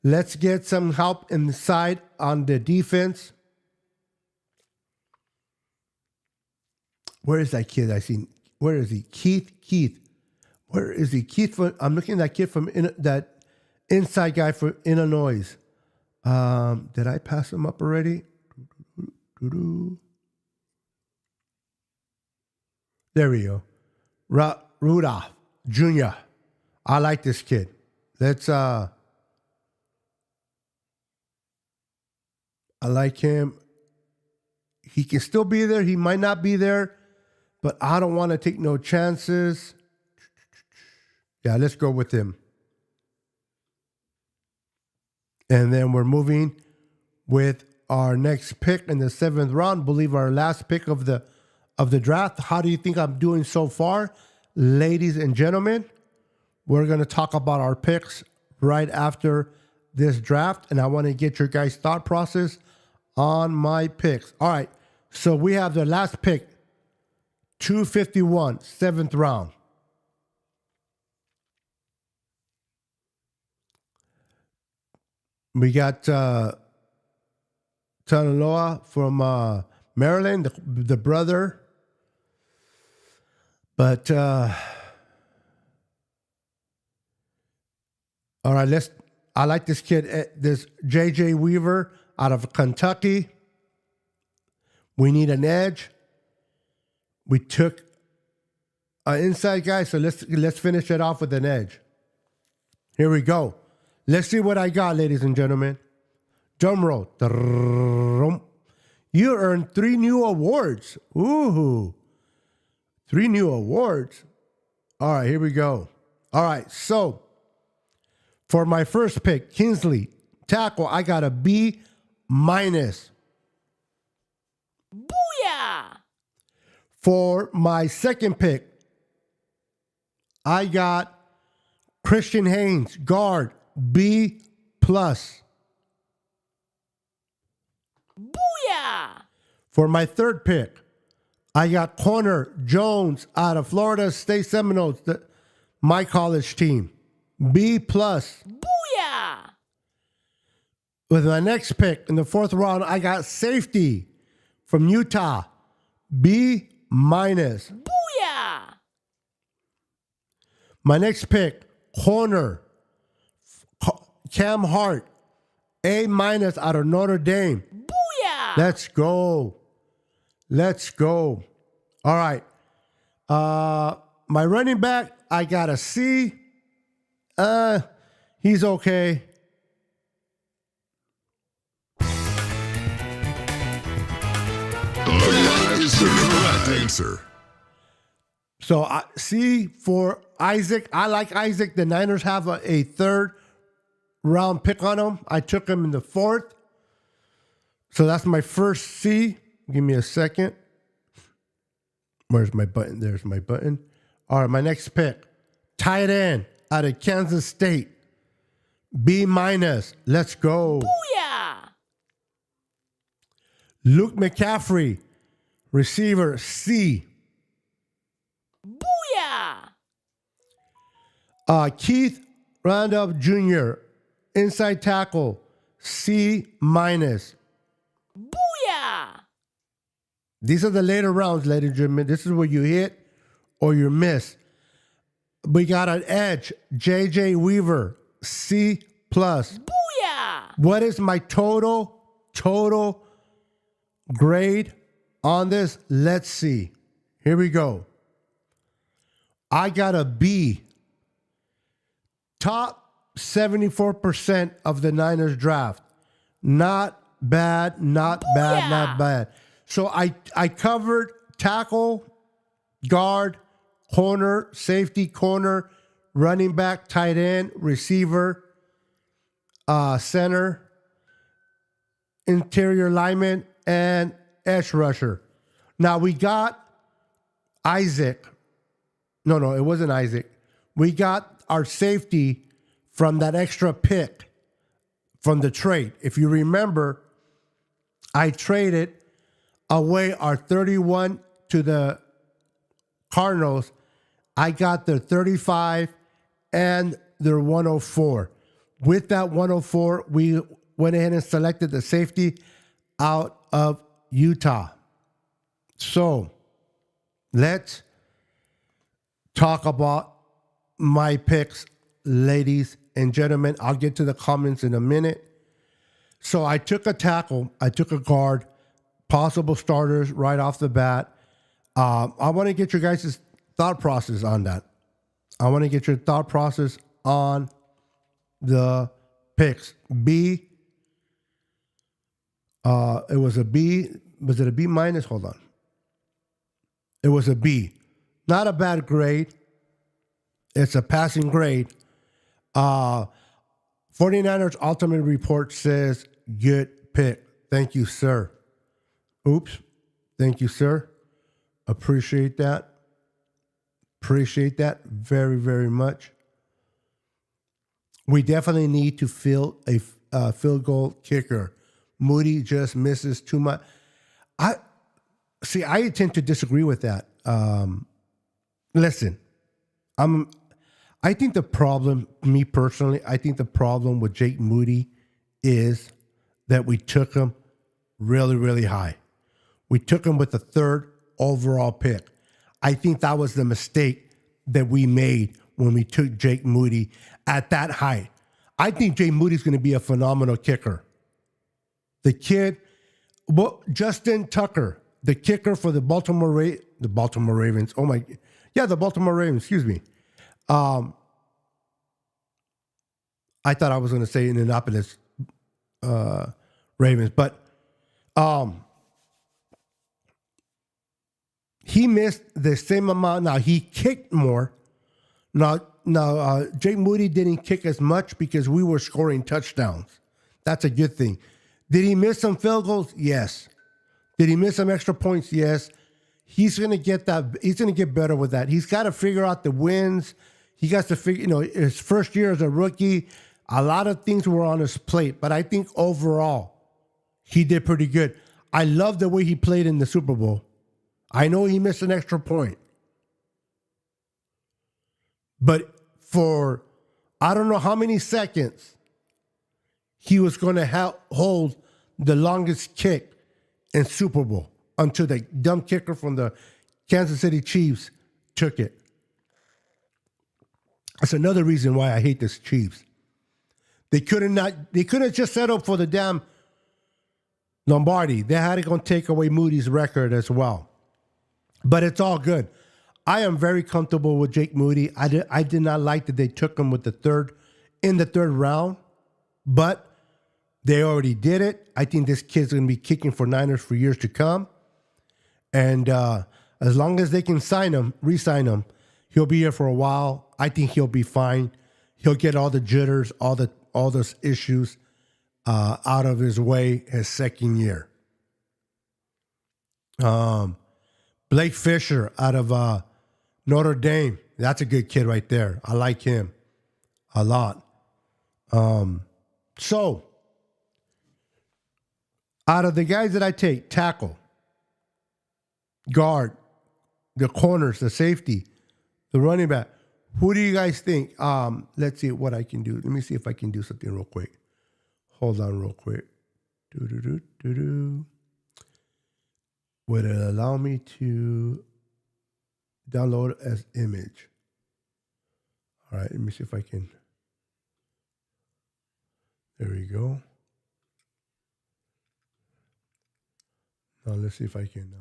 Let's get some help inside on the defense. Where is that kid I seen? Where is he? Keith. Where is he? Keith. I'm looking at that kid from that inside guy from Illinois. Did I pass him up already? There we go. Rudolph Jr. I like this kid. Let's I like him. He can still be there. He might not be there, but I don't want to take no chances. Yeah, let's go with him. And then we're moving with our next pick in the 7th round. I believe our last pick of the draft. How do you think I'm doing so far? Ladies and gentlemen, we're going to talk about our picks right after this draft, and I want to get your guys' thought process on my picks. All right, so we have the last pick, 251, 7th round. We got Tanaloa from Maryland, the brother. But all right, I like this kid, this JJ Weaver out of Kentucky. We need an edge. We took an inside guy, so let's finish it off with an edge. Here we go. Let's see what I got, ladies and gentlemen. Drum roll. You earned 3 new awards. Ooh. 3 new awards. All right, here we go. All right, so for my first pick, Kingsley, tackle, I got a B-. Booyah! For my second pick, I got Christian Haynes, guard, B+. Booyah! For my third pick, I got corner Jones out of Florida State Seminoles, my college team, B+. Booyah! With my next pick in the 4th round, I got safety from Utah, B-. Booyah! My next pick, corner Cam Hart, A- out of Notre Dame. Booyah! Let's go. All right. My running back, I got a C. He's okay. Is the correct answer. So C for Isaac. I like Isaac. The Niners have a 3rd round pick on him. I took him in the 4th. So that's my first C. Give me a second. Where's my button? There's my button. All right, my next pick. Tight end out of Kansas State. B-. Let's go. Booyah! Luke McCaffrey, receiver, C. Booyah! Keith Randolph Jr., inside tackle, C-. Booyah! These are the later rounds, ladies and gentlemen. This is where you hit or you miss. We got an edge, JJ Weaver, C+. Booyah! What is my total grade on this? Let's see. Here we go. I got a B. Top 74% of the Niners draft. Not bad, not bad, not bad. So I covered tackle, guard, corner, safety, corner, running back, tight end, receiver, center, interior lineman, and edge rusher. Now we got Isaac. No, it wasn't Isaac. We got our safety from that extra pick from the trade. If you remember, I traded away our 31 to the Cardinals. I got the 35 and their 104. With that 104, we went ahead and selected the safety out of Utah. So let's talk about my picks, ladies and gentlemen. I'll get to the comments in a minute. So I took a tackle, I took a guard, possible starters right off the bat. I want to get your guys' thought process on that. I want to get your thought process on the picks. B, it was a B. Was it a B minus? Hold on. It was a B. Not a bad grade. It's a passing grade. 49ers Ultimate Report says, good pick. Thank you, sir. Oops. Thank you, sir. Appreciate that. Appreciate that very, very much. We definitely need to fill a field goal kicker. Moody just misses too much. I tend to disagree with that. Listen, I think the problem, me personally, I think the problem with Jake Moody is that we took him really, really high. We took him with the 3rd overall pick. I think that was the mistake that we made when we took Jake Moody at that height. I think Jake Moody's going to be a phenomenal kicker. The kid, Justin Tucker, the kicker for the Baltimore Ravens. The Baltimore Ravens, excuse me. I thought I was going to say Indianapolis Ravens, but he missed the same amount. Now, he kicked more. Now, Jake Moody didn't kick as much because we were scoring touchdowns. That's a good thing. Did he miss some field goals? Yes. Did he miss some extra points? Yes. He's going to get that. He's going to get better with that. He's got to figure out the wins. He got to figure, his first year as a rookie, a lot of things were on his plate. But I think overall, he did pretty good. I love the way he played in the Super Bowl. I know he missed an extra point. But for I don't know how many seconds, he was going to hold the longest kick in Super Bowl until the dumb kicker from the Kansas City Chiefs took it. That's another reason why I hate this Chiefs. They couldn't just settle for the damn Lombardi. They had to go take away Moody's record as well. But it's all good. I am very comfortable with Jake Moody. I did not like that they took him with the third round, but they already did it. I think this kid's going to be kicking for Niners for years to come. And as long as they can re-sign him, he'll be here for a while. I think he'll be fine. He'll get all the jitters, all those issues out of his way his second year. Blake Fisher out of Notre Dame. That's a good kid right there. I like him a lot. So, out of the guys that I take, tackle, guard, the corners, the safety, the running back, who do you guys think? Let's see what I can do. Let me see if I can do something real quick. Hold on real quick. Would it allow me to download as image? All right, let me see if I can. There we go. Now let's see if I can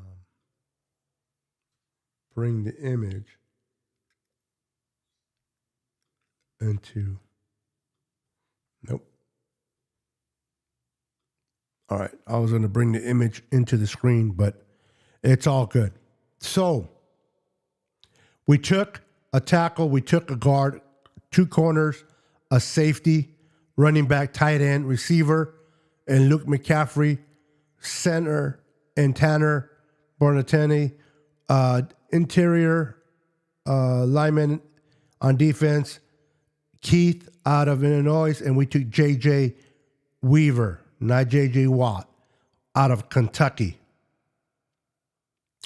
bring the image into. Nope. All right, I was going to bring the image into the screen, but it's all good. So we took a tackle, we took a guard, 2 corners, a safety, running back, tight end, receiver, and Luke McCaffrey, center, and Tanner Bonatini, interior lineman on defense, Keith out of Illinois, and we took J.J. Weaver, not J.J. Watt, out of Kentucky.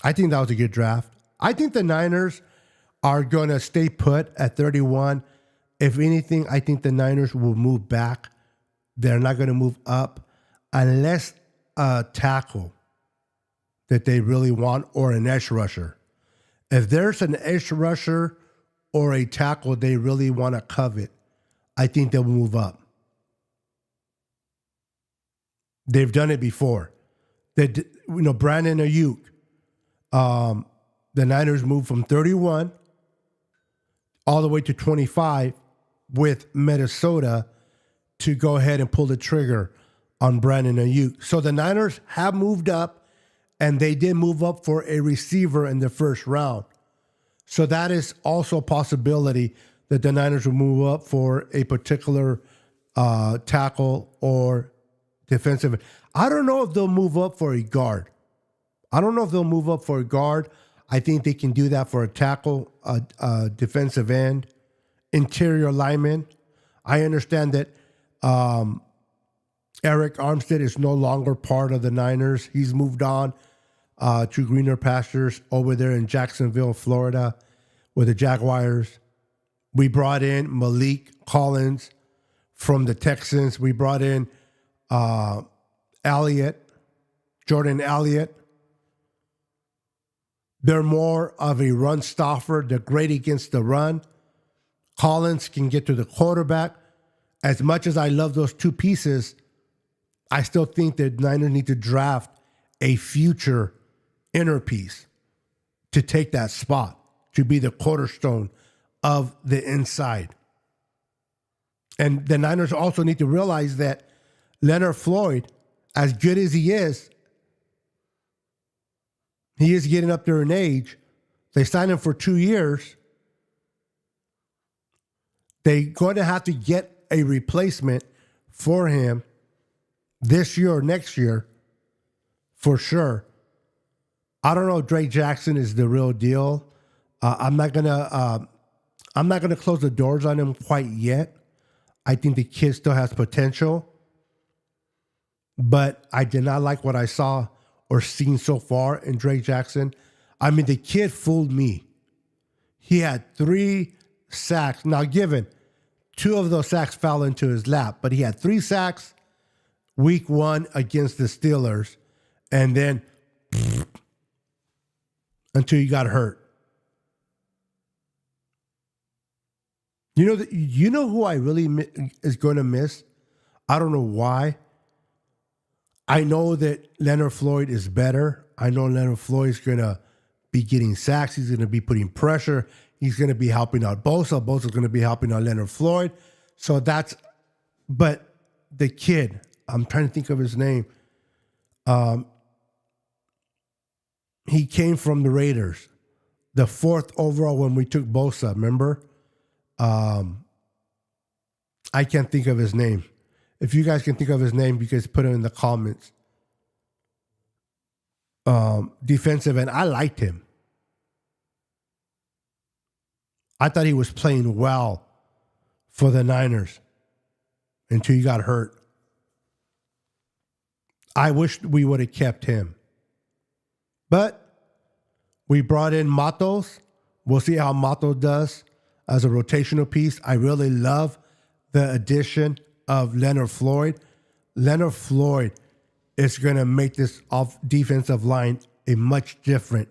I think that was a good draft. I think the Niners are going to stay put at 31. if anything, I think the Niners will move back. They're not going to move up unless a tackle that they really want or an edge rusher. If there's an edge rusher or a tackle they really want to covet, I think they'll move up. They've done it before. Brandon Ayuk, the Niners moved from 31 all the way to 25 with Minnesota to go ahead and pull the trigger on Brandon Ayuk. So the Niners have moved up, and they did move up for a receiver in the first round. So that is also a possibility that the Niners will move up for a particular tackle or defensive. I don't know if they'll move up for a guard. I think they can do that for a tackle, a defensive end, interior lineman. I understand that Eric Armstead is no longer part of the Niners. He's moved on to greener pastures over there in Jacksonville, Florida, with the Jaguars. We brought in Malik Collins from the Texans. We brought in Jordan Elliott. They're more of a run stopper. They're great against the run. Collins can get to the quarterback. As much as I love those two pieces, I still think that Niners need to draft a future inner piece to take that spot, to be the cornerstone of the inside. And the Niners also need to realize that Leonard Floyd, as good as he is getting up there in age. They signed him for 2 years. They're going to have to get a replacement for him this year or next year, for sure. I don't know if Drake Jackson is the real deal. I'm not gonna close the doors on him quite yet. I think the kid still has potential, but I did not like what I saw or seen so far in Drake Jackson. I mean, the kid fooled me. He had 3 sacks. Now, given 2 of those sacks fell into his lap, but he had 3 sacks week 1 against the Steelers, and then until he got hurt. You know who I really is going to miss? I don't know why. I know that Leonard Floyd is better. I know Leonard Floyd is going to be getting sacks. He's going to be putting pressure. He's going to be helping out Bosa. Bosa's going to be helping out Leonard Floyd. So but the kid, I'm trying to think of his name. He came from the Raiders, the 4th overall when we took Bosa, remember? I can't think of his name. If you guys can think of his name, you guys put it in the comments. Defensive end. I liked him. I thought he was playing well for the Niners until he got hurt. I wish we would have kept him. But we brought in Matos. We'll see how Mato does as a rotational piece. I really love the addition of Leonard Floyd. Leonard Floyd is going to make this defensive line a much different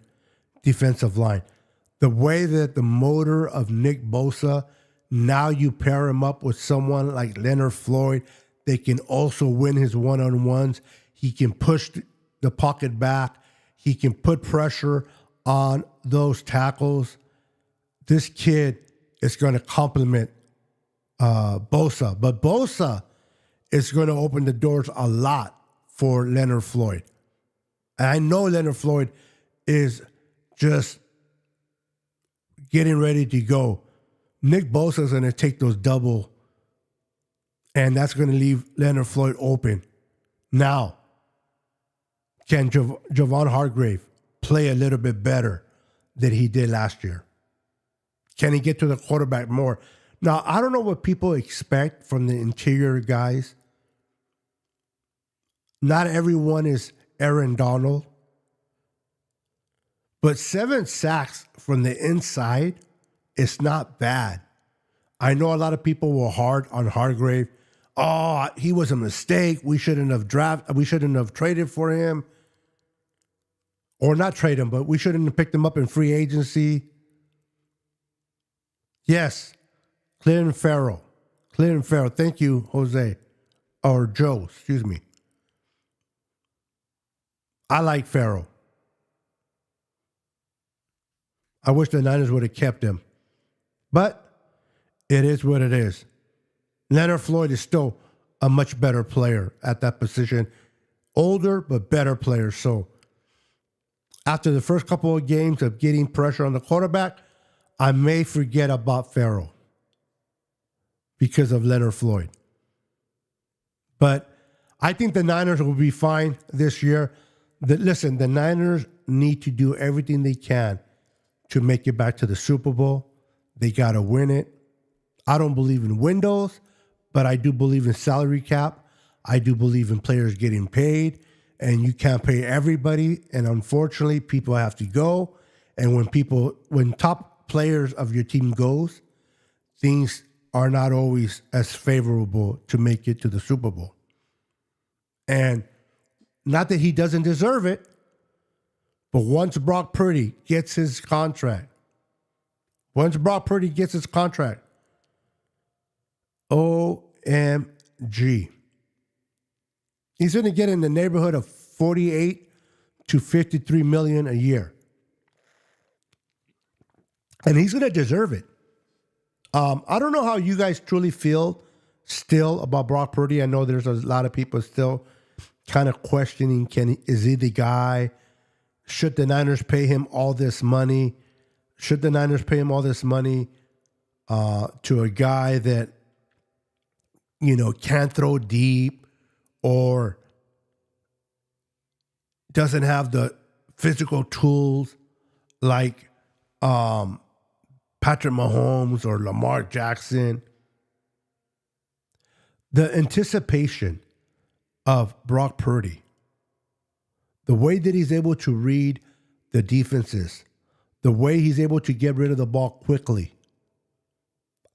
defensive line. The way that the motor of Nick Bosa, now you pair him up with someone like Leonard Floyd, they can also win his one-on-ones. He can push the pocket back. He can put pressure on those tackles. This kid is going to complement Bosa. But Bosa is going to open the doors a lot for Leonard Floyd. And I know Leonard Floyd is just getting ready to go. Nick Bosa is going to take those double, and that's going to leave Leonard Floyd open. Now, can Javon Hargrave play a little bit better than he did last year? Can he get to the quarterback more? Now, I don't know what people expect from the interior guys. Not everyone is Aaron Donald. But 7 sacks from the inside is not bad. I know a lot of people were hard on Hargrave. Oh, he was a mistake. We shouldn't have traded for him. Or not trade him, but we shouldn't have picked him up in free agency. Yes, Clinton Farrell. Thank you, Jose. Or Joe, excuse me. I like Farrell. I wish the Niners would have kept him. But it is what it is. Leonard Floyd is still a much better player at that position. Older, but better player. So after the first couple of games of getting pressure on the quarterback, I may forget about Farrell because of Leonard Floyd. But I think the Niners will be fine this year. Listen, the Niners need to do everything they can to make it back to the Super Bowl. They got to win it. I don't believe in windows, but I do believe in salary cap. I do believe in players getting paid, and you can't pay everybody. And unfortunately, people have to go. And when top players of your team goes, things are not always as favorable to make it to the Super Bowl. And not that he doesn't deserve it, but once Brock Purdy gets his contract, OMG. He's going to get in the neighborhood of 48 to 53 million a year. And he's going to deserve it. I don't know how you guys truly feel still about Brock Purdy. I know there's a lot of people still kind of questioning, is he the guy? Should the Niners pay him all this money? To a guy that, can't throw deep or doesn't have the physical tools like Patrick Mahomes or Lamar Jackson? The anticipation of Brock Purdy, the way that he's able to read the defenses, the way he's able to get rid of the ball quickly,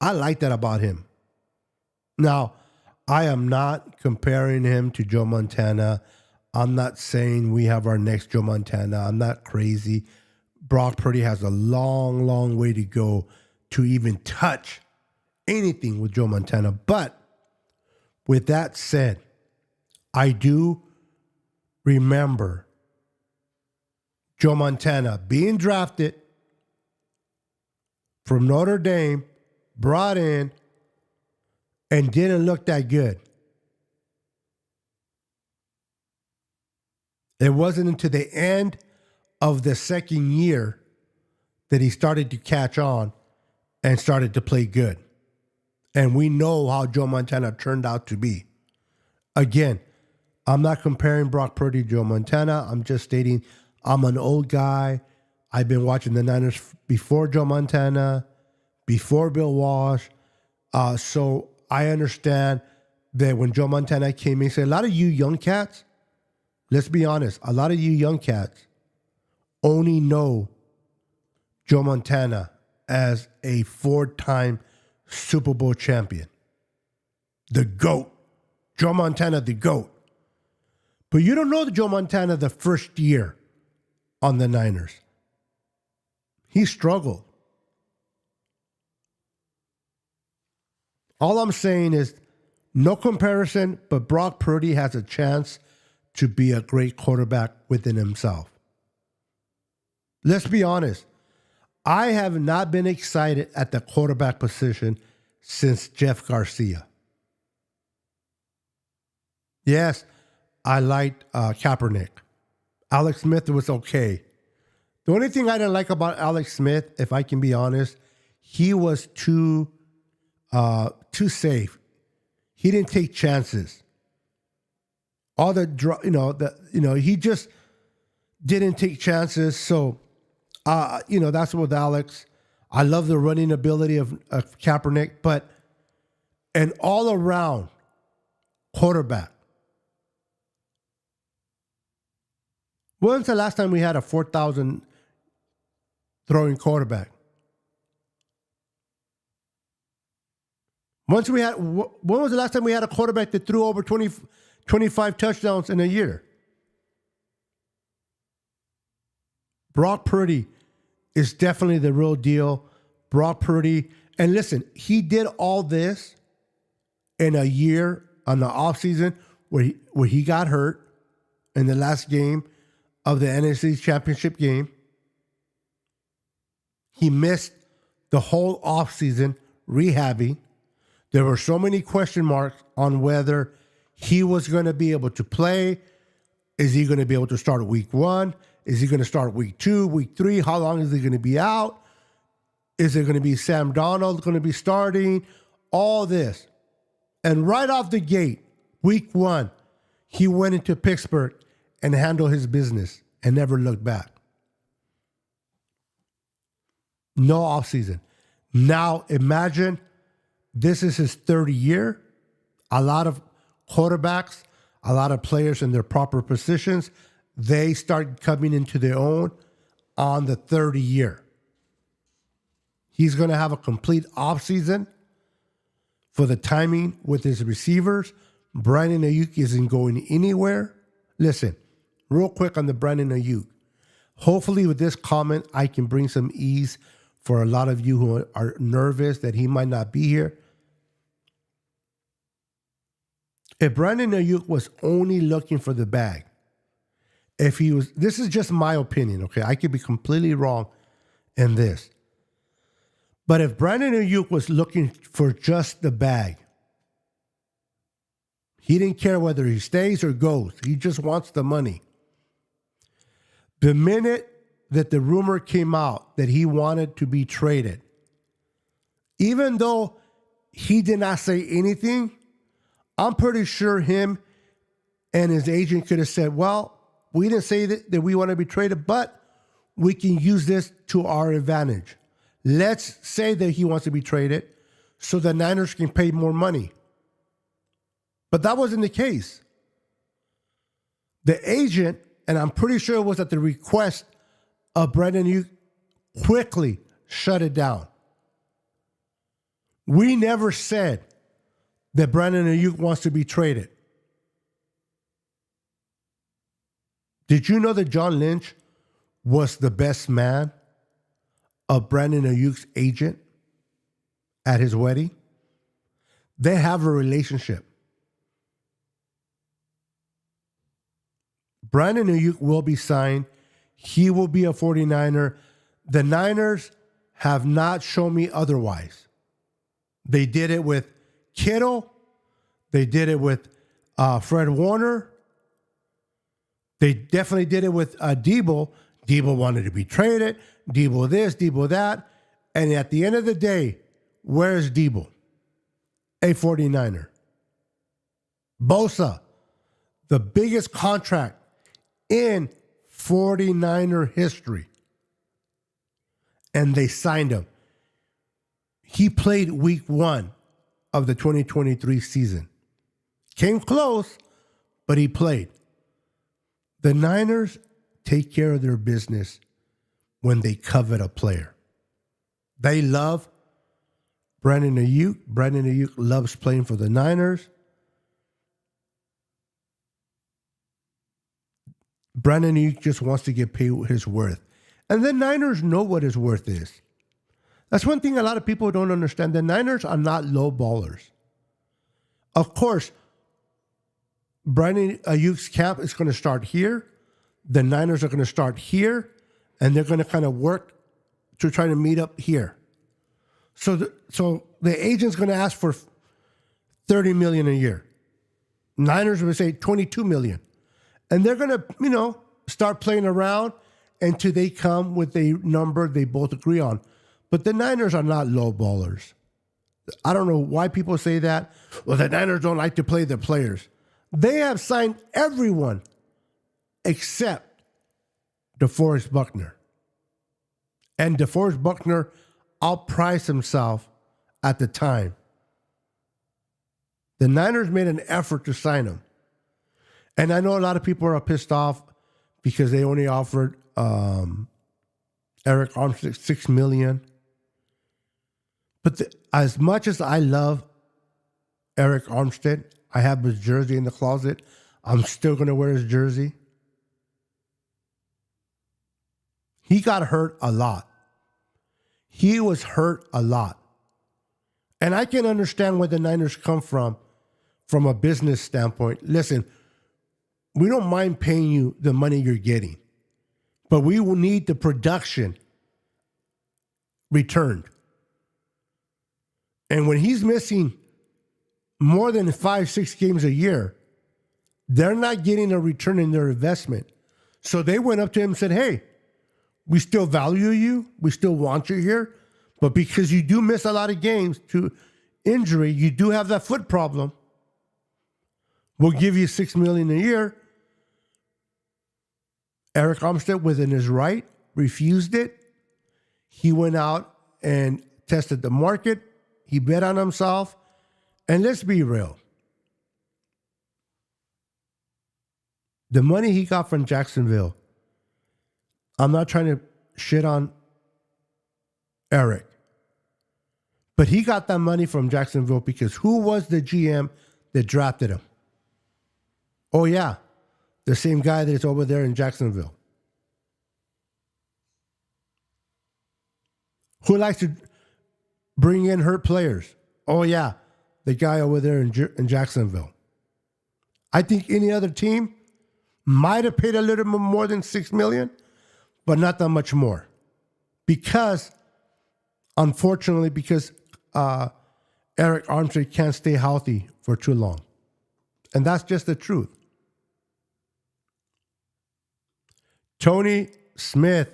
I like that about him. Now, I am not comparing him to Joe Montana. I'm not saying we have our next Joe Montana. I'm not crazy. Brock Purdy has a long, long way to go to even touch anything with Joe Montana. But with that said, I do remember Joe Montana being drafted from Notre Dame, brought in, and didn't look that good. It wasn't until the end of the second year that he started to catch on and started to play good. And we know how Joe Montana turned out to be. Again, I'm not comparing Brock Purdy to Joe Montana. I'm just stating I'm an old guy. I've been watching the Niners before Joe Montana, before Bill Walsh. So I understand that when Joe Montana came in, he said, a lot of you young cats, let's be honest, a lot of you young cats only know Joe Montana as a 4-time Super Bowl champion. The GOAT. Joe Montana, the GOAT. But you don't know the Joe Montana the first year on the Niners. He struggled. All I'm saying is no comparison, but Brock Purdy has a chance to be a great quarterback within himself. Let's be honest. I have not been excited at the quarterback position since Jeff Garcia. Yes, I liked Kaepernick. Alex Smith was okay. The only thing I didn't like about Alex Smith, if I can be honest, he was too safe. He didn't take chances. He just didn't take chances. So, that's with Alex. I love the running ability of Kaepernick, but an all-around quarterback. When's the last time we had a 4,000 throwing quarterback? When was the last time we had a quarterback that threw over 25 touchdowns in a year? Brock Purdy is definitely the real deal. Brock Purdy. And listen, he did all this in a year on the offseason where he got hurt in the last game of the NFC Championship game. He missed the whole offseason rehabbing. There were so many question marks on whether he was going to be able to play. Is he going to be able to start week 1? Is he going to start week 2, week 3? How long is he going to be out? Is it going to be Sam Darnold going to be starting? All this. And right off the gate, week 1, he went into Pittsburgh and handled his business and never looked back. No offseason. Now imagine this is his 30th year. A lot of quarterbacks, a lot of players in their proper positions, they start coming into their own on the 30th year. He's going to have a complete offseason for the timing with his receivers. Brandon Ayuk isn't going anywhere. Listen, real quick on the Brandon Ayuk. Hopefully with this comment, I can bring some ease for a lot of you who are nervous that he might not be here. If Brandon Ayuk was only looking for the bag, this is just my opinion, okay? I could be completely wrong in this. But if Brandon Ayuk was looking for just the bag, he didn't care whether he stays or goes. He just wants the money. The minute that the rumor came out that he wanted to be traded, even though he did not say anything, I'm pretty sure him and his agent could have said, well, we didn't say that we want to be traded, but we can use this to our advantage. Let's say that he wants to be traded so the Niners can pay more money. But that wasn't the case. The agent, and I'm pretty sure it was at the request of Brandon Ayuk, quickly shut it down. We never said that Brandon Ayuk wants to be traded. Did you know that John Lynch was the best man of Brandon Ayuk's agent at his wedding? They have a relationship. Brandon Ayuk will be signed. He will be a 49er. The Niners have not shown me otherwise. They did it with Kittle. They did it with Fred Warner. They definitely did it with Debo. Debo wanted to be traded. Debo this, Debo that. And at the end of the day, where's Debo? A 49er. Bosa, the biggest contract in 49er history. And they signed him. He played week 1 of the 2023 season. Came close, but he played. The Niners take care of their business when they covet a player. They love Brandon Ayuk. Brandon Ayuk loves playing for the Niners. Brandon Ayuk just wants to get paid his worth. And the Niners know what his worth is. That's one thing a lot of people don't understand. The Niners are not low ballers. Of course, Brandon Ayuk's camp is going to start here. The Niners are going to start here, and they're going to kind of work to try to meet up here. So the agent's going to ask for $30 million a year. Niners will say $22 million. And they're going to, start playing around until they come with a number they both agree on. But the Niners are not low ballers. I don't know why people say that. Well, the Niners don't like to play their players. They have signed everyone except DeForest Buckner. And DeForest Buckner outpriced himself at the time. The Niners made an effort to sign him. And I know a lot of people are pissed off because they only offered Eric Armstead $6 million. But as much as I love Eric Armstead. I have his jersey in the closet. I'm still going to wear his jersey. He got hurt a lot. He was hurt a lot. And I can understand where the Niners come from a business standpoint. Listen, we don't mind paying you the money you're getting, but we will need the production returned. And when he's missing more than 5-6 games a year, they're not getting a return in their investment. So they went up to him and said, hey, we still value you. We still want you here. But because you do miss a lot of games to injury, you do have that foot problem. We'll give you $6 million a year. Eric Armstead, within his right, refused it. He went out and tested the market. He bet on himself. And let's be real. The money he got from Jacksonville, I'm not trying to shit on Eric, but he got that money from Jacksonville because who was the GM that drafted him? Oh, yeah, the same guy that's over there in Jacksonville. Who likes to bring in hurt players? Oh, yeah, the guy over there in Jacksonville. I think any other team might have paid a little bit more than $6 million, but not that much more. Because, unfortunately, Eric Armstead can't stay healthy for too long. And that's just the truth. Tony Smith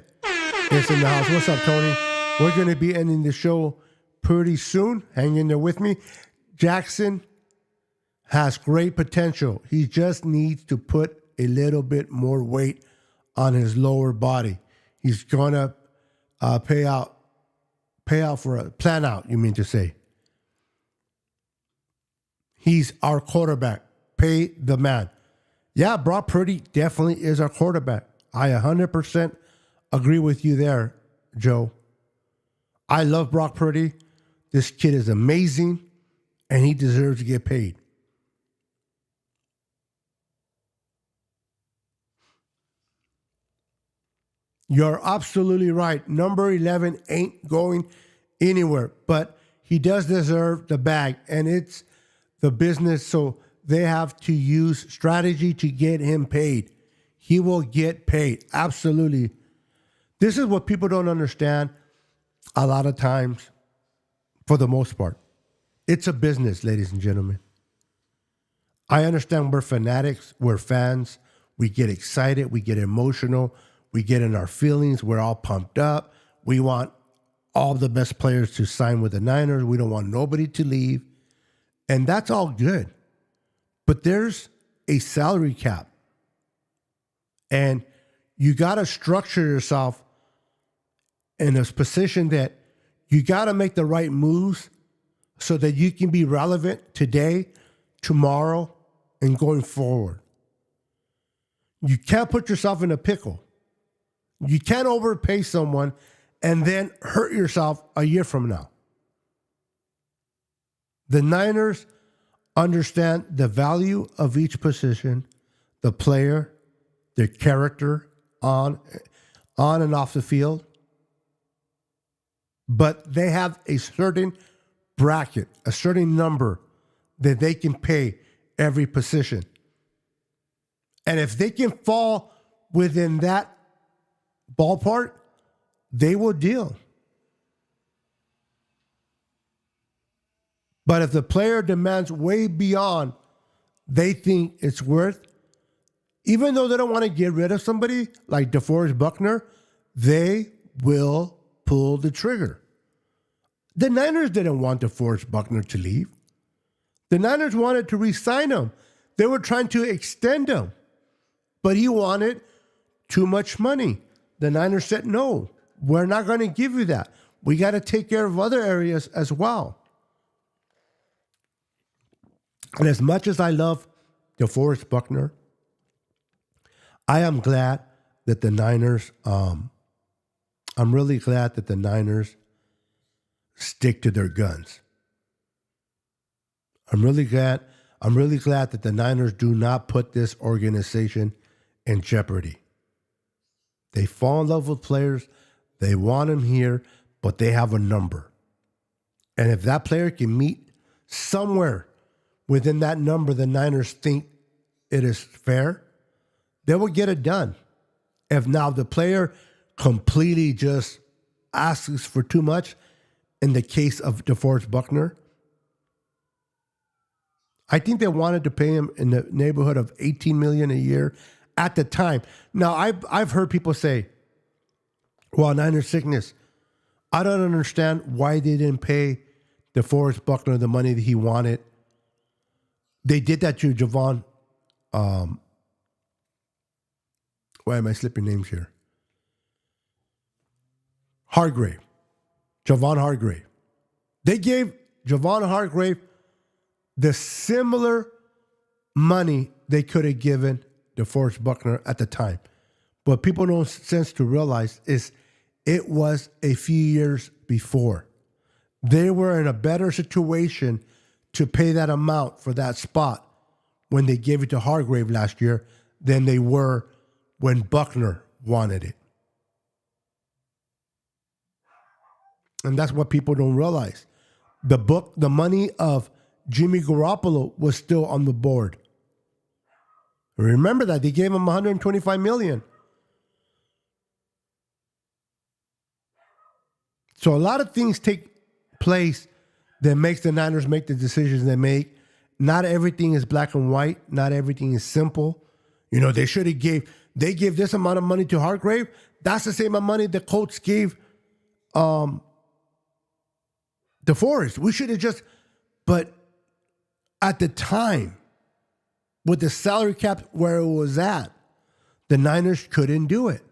is in the house. What's up, Tony? We're going to be ending the show pretty soon. Hang in there with me. Jackson has great potential. He just needs to put a little bit more weight on his lower body. He's going to plan out, you mean to say. He's our quarterback. Pay the man. Yeah, Brock Purdy definitely is our quarterback. I 100% agree with you there, Joe. I love Brock Purdy. This kid is amazing, and he deserves to get paid. You're absolutely right. Number 11 ain't going anywhere, but he does deserve the bag, and it's the business, so they have to use strategy to get him paid. He will get paid. Absolutely. This is what people don't understand a lot of times, for the most part. It's a business, ladies and gentlemen. I understand we're fanatics, we're fans, we get excited, we get emotional, we get in our feelings, we're all pumped up. We want all the best players to sign with the Niners. We don't want nobody to leave. And that's all good. But there's a salary cap. And you got to structure yourself in a position that you got to make the right moves so that you can be relevant today, tomorrow, and going forward. You can't put yourself in a pickle. You can't overpay someone and then hurt yourself a year from now. The Niners understand the value of each position, the player, their character on and off the field. But they have a certain bracket, a certain number that they can pay every position. And if they can fall within that ballpark, they will deal. But if the player demands way beyond they think it's worth, even though they don't want to get rid of somebody like DeForest Buckner, they will pull the trigger. The Niners didn't want DeForest Buckner to leave. The Niners wanted to re-sign him. They were trying to extend him. But he wanted too much money. The Niners said, no, we're not going to give you that. We got to take care of other areas as well. And as much as I love DeForest Buckner, I am glad that the Niners, I'm really glad that the Niners stick to their guns. I'm really glad that the Niners do not put this organization in jeopardy. They fall in love with players. They want them here, but they have a number. And if that player can meet somewhere within that number the Niners think it is fair, they will get it done. If now the player completely just asks for too much, in the case of DeForest Buckner, I think they wanted to pay him in the neighborhood of $18 million a year at the time. Now, I've heard people say, well, Niners sickness, I don't understand why they didn't pay DeForest Buckner the money that he wanted. They did that to Javon. Why am I slipping names here? Hargrave. Javon Hargrave. They gave Javon Hargrave the similar money they could have given DeForest Buckner at the time. What people don't sense to realize is it was a few years before. They were in a better situation to pay that amount for that spot when they gave it to Hargrave last year than they were when Buckner wanted it. And that's what people don't realize. The money of Jimmy Garoppolo was still on the board. Remember that they gave him $125 million. So a lot of things take place that makes the Niners make the decisions they make. Not everything is black and white. Not everything is simple. You know, they gave this amount of money to Hargrave. That's the same amount of money the Colts gave DeForest. We should have but at the time, with the salary cap where it was at, the Niners couldn't do it.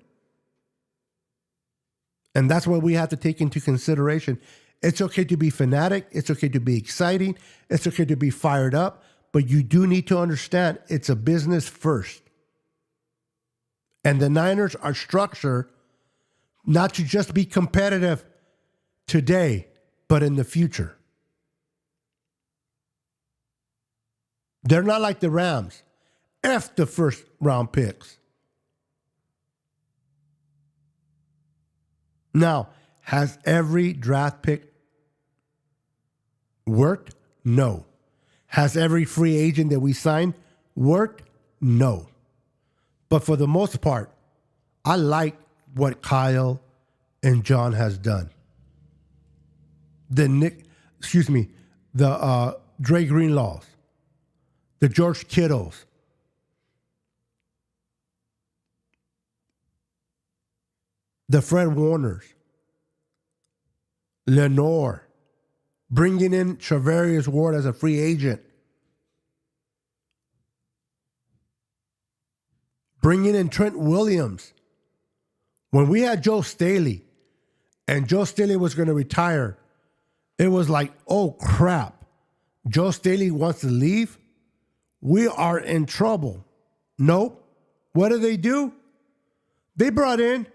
And that's what we have to take into consideration. It's okay to be fanatic. It's okay to be exciting. It's okay to be fired up. But you do need to understand it's a business first. And the Niners are structured not to just be competitive today, but in the future. They're not like the Rams. F the first round picks. Now, has every draft pick worked? No. Has every free agent that we signed worked? No. But for the most part, I like what Kyle and John has done. The Dre Greenlaws, the George Kittles, the Fred Warners, Lenore, bringing in Charvarius Ward as a free agent, bringing in Trent Williams. When we had Joe Staley, and Joe Staley was going to retire, it was like, oh crap, Joe Staley wants to leave? We are in trouble. Nope. What do? They brought in,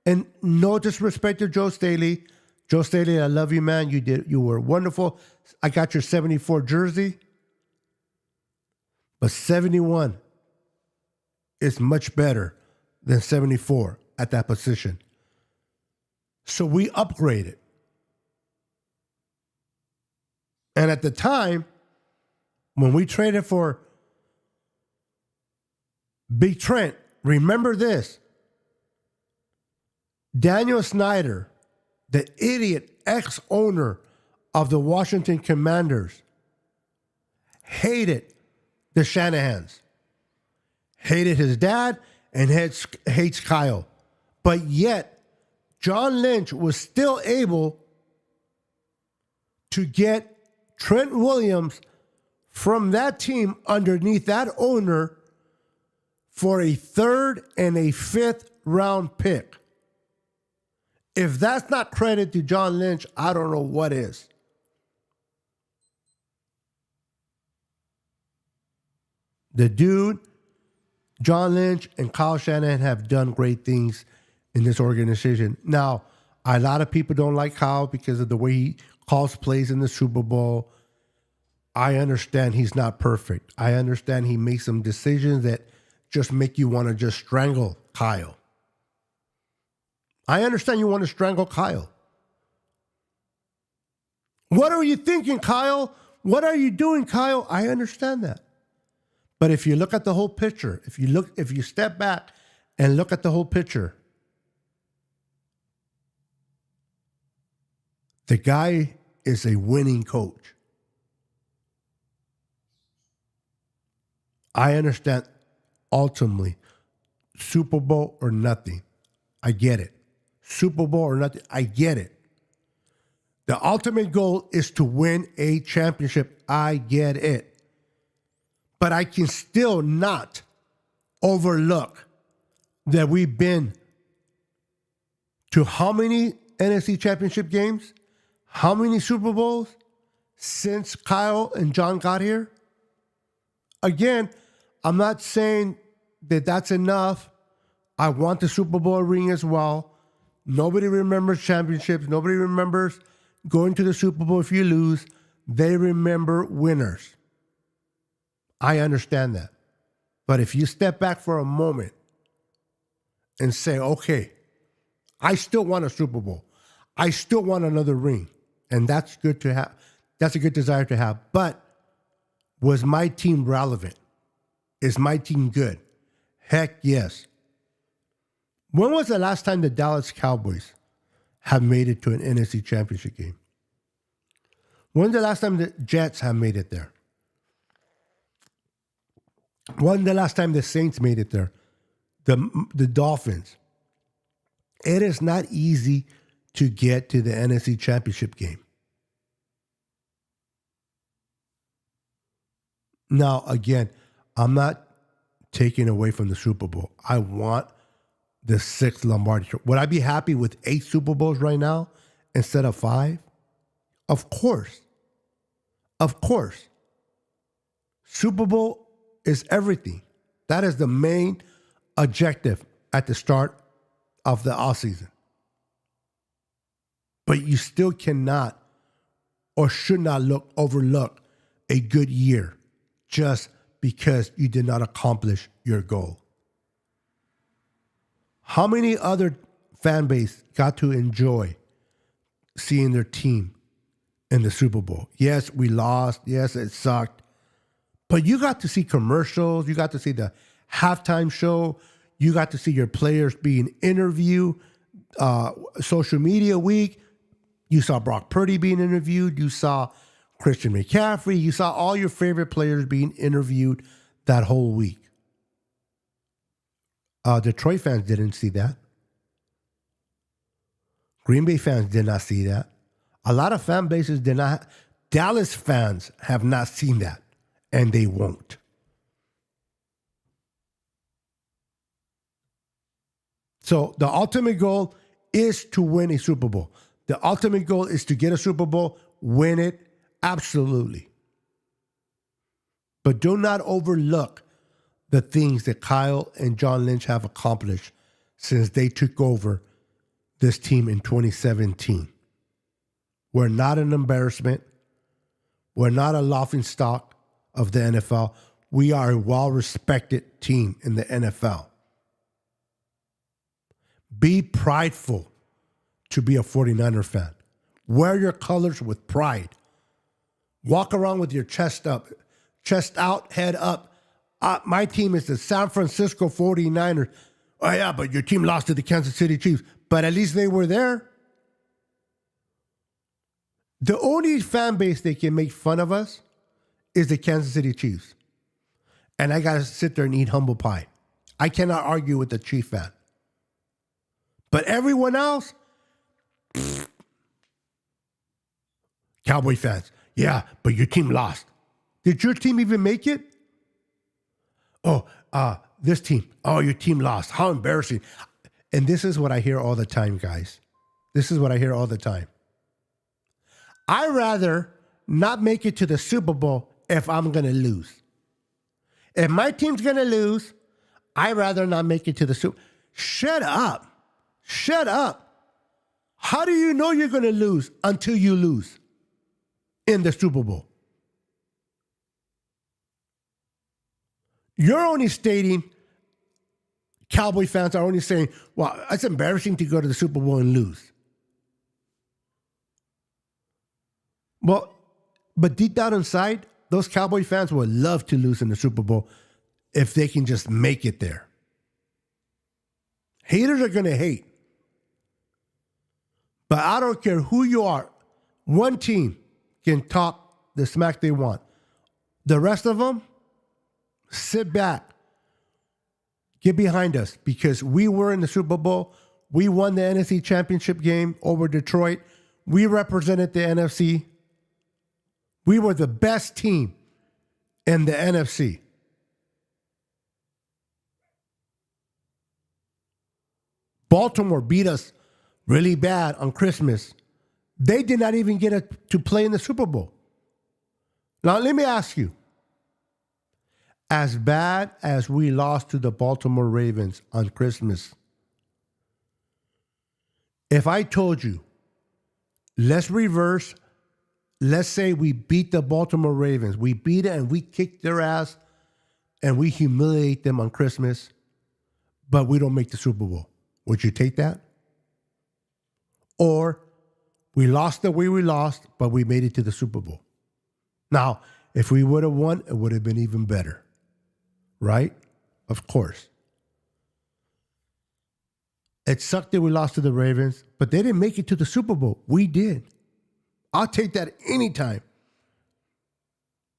and no disrespect to Joe Staley. Joe Staley, I love you, man. You were wonderful. I got your 74 jersey. But 71 is much better than 74 at that position. So we upgraded. And at the time, when we traded for Big Trent, remember this. Daniel Snyder, the idiot ex-owner of the Washington Commanders, hated the Shanahans. Hated his dad and hates Kyle. But yet, John Lynch was still able to get Trent Williams from that team underneath that owner for a 3rd and a 5th round pick. If that's not credit to John Lynch, I don't know what is. The dude, John Lynch and Kyle Shanahan have done great things in this organization. Now, a lot of people don't like Kyle because of the way he calls plays in the Super Bowl. I understand he's not perfect. I understand he makes some decisions that just make you want to just strangle Kyle. I understand you want to strangle Kyle. What are you thinking, Kyle? What are you doing, Kyle? I understand that. But if you look at the whole picture, if you step back and look at the whole picture, the guy is a winning coach. I understand ultimately Super Bowl or nothing. I get it. Super Bowl or nothing. I get it. The ultimate goal is to win a championship. I get it. But I can still not overlook that we've been to how many NFC championship games? How many Super Bowls since Kyle and John got here? Again, I'm not saying that that's enough. I want the Super Bowl ring as well. Nobody remembers championships. Nobody remembers going to the Super Bowl if you lose. They remember winners. I understand that. But if you step back for a moment and say, okay, I still want a Super Bowl. I still want another ring. And that's good to have. That's a good desire to have. But was my team relevant? Is my team good? Heck yes. When was the last time the Dallas Cowboys have made it to an NFC championship game? When's the last time the Jets have made it there? When's the last time the Saints made it there? The Dolphins. It is not easy to get to the NFC championship game. Now, again, I'm not taking away from the Super Bowl. I want the 6th Lombardi Trophy. Would I be happy with 8 Super Bowls right now instead of 5? Of course. Of course. Super Bowl is everything. That is the main objective at the start of the offseason. But you still cannot or should not overlook a good year just because you did not accomplish your goal. How many other fan base got to enjoy seeing their team in the Super Bowl? Yes, we lost. Yes, it sucked. But you got to see commercials. You got to see the halftime show. You got to see your players being interviewed. Social media week. You saw Brock Purdy being interviewed. You saw Christian McCaffrey. You saw all your favorite players being interviewed that whole week. Detroit fans didn't see that. Green Bay fans did not see that. A lot of fan bases did not. Dallas fans have not seen that, and they won't. So the ultimate goal is to win a Super Bowl. The ultimate goal is to get a Super Bowl, win it, absolutely. But do not overlook the things that Kyle and John Lynch have accomplished since they took over this team in 2017. We're not an embarrassment. We're not a laughingstock of the NFL. We are a well-respected team in the NFL. Be prideful to be a 49er fan. Wear your colors with pride. Walk around with your chest up, chest out, head up. My team is the San Francisco 49ers. Oh, yeah, but your team lost to the Kansas City Chiefs. But at least they were there. The only fan base that can make fun of us is the Kansas City Chiefs. And I got to sit there and eat humble pie. I cannot argue with the Chief fan. But everyone else, Cowboy fans, yeah, but your team lost. Did your team even make it? Oh, this team. Oh, your team lost. How embarrassing. And this is what I hear all the time, guys. This is what I hear all the time. I'd rather not make it to the Super Bowl if I'm going to lose. If my team's going to lose, I'd rather not make it to the Super Bowl. Shut up. Shut up. How do you know you're going to lose until you lose in the Super Bowl? You're only stating, Cowboy fans are only saying, well, it's embarrassing to go to the Super Bowl and lose. Well, but deep down inside, those Cowboy fans would love to lose in the Super Bowl if they can just make it there. Haters are going to hate. But I don't care who you are. One team can talk the smack they want. The rest of them, sit back. Get behind us because we were in the Super Bowl. We won the NFC Championship game over Detroit. We represented the NFC. We were the best team in the NFC. Baltimore beat us really bad on Christmas. They did not even get to play in the Super Bowl. Now, let me ask you. As bad as we lost to the Baltimore Ravens on Christmas, if I told you, let's reverse, let's say we beat the Baltimore Ravens, we beat it and we kicked their ass and we humiliate them on Christmas, but we don't make the Super Bowl, would you take that? Or we lost the way we lost, but we made it to the Super Bowl. Now, if we would have won, it would have been even better. Right? Of course. It sucked that we lost to the Ravens, but they didn't make it to the Super Bowl. We did. I'll take that anytime.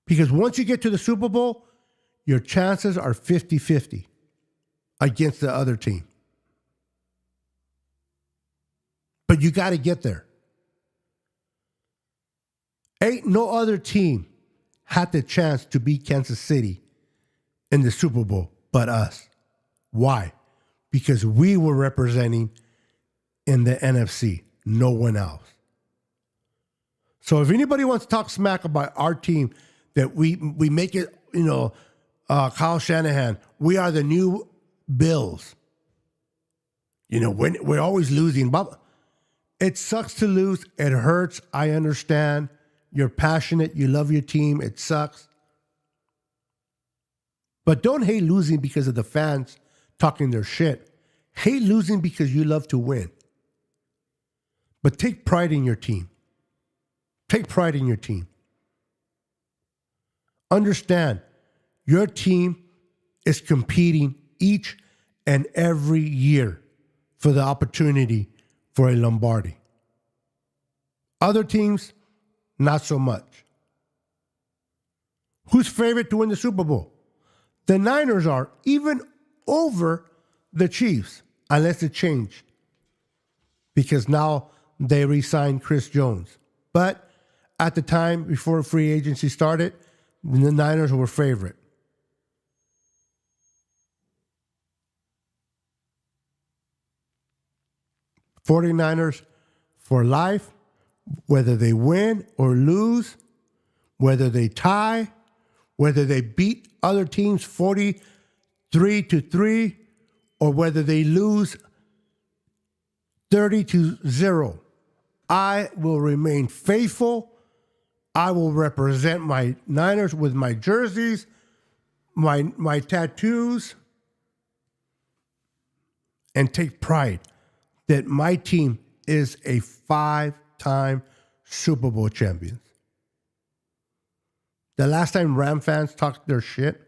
Because once you get to the Super Bowl, your chances are 50-50 against the other team. But you got to get there. Ain't no other team had the chance to beat Kansas City in the Super Bowl but us. Why? Because we were representing in the NFC, no one else. So if anybody wants to talk smack about our team, that we make it, Kyle Shanahan, we are the new Bills. When we're always losing. But it sucks to lose. It hurts. I understand. You're passionate. You love your team. It sucks. But don't hate losing because of the fans talking their shit. Hate losing because you love to win. But take pride in your team. Take pride in your team. Understand, your team is competing each and every year for the opportunity for a Lombardi. Other teams, not so much. Who's favorite to win the Super Bowl? The Niners are, even over the Chiefs, unless it changed. Because now they re-signed Chris Jones. But at the time, before free agency started, the Niners were favorite. '49ers for life, whether they win or lose, whether they tie, whether they beat other teams 43-3, or whether they lose 30-0. I will remain faithful. I will represent my Niners with my jerseys, my tattoos, and take pride that my team is a 5-time Super Bowl champion. The last time Ram fans talked their shit,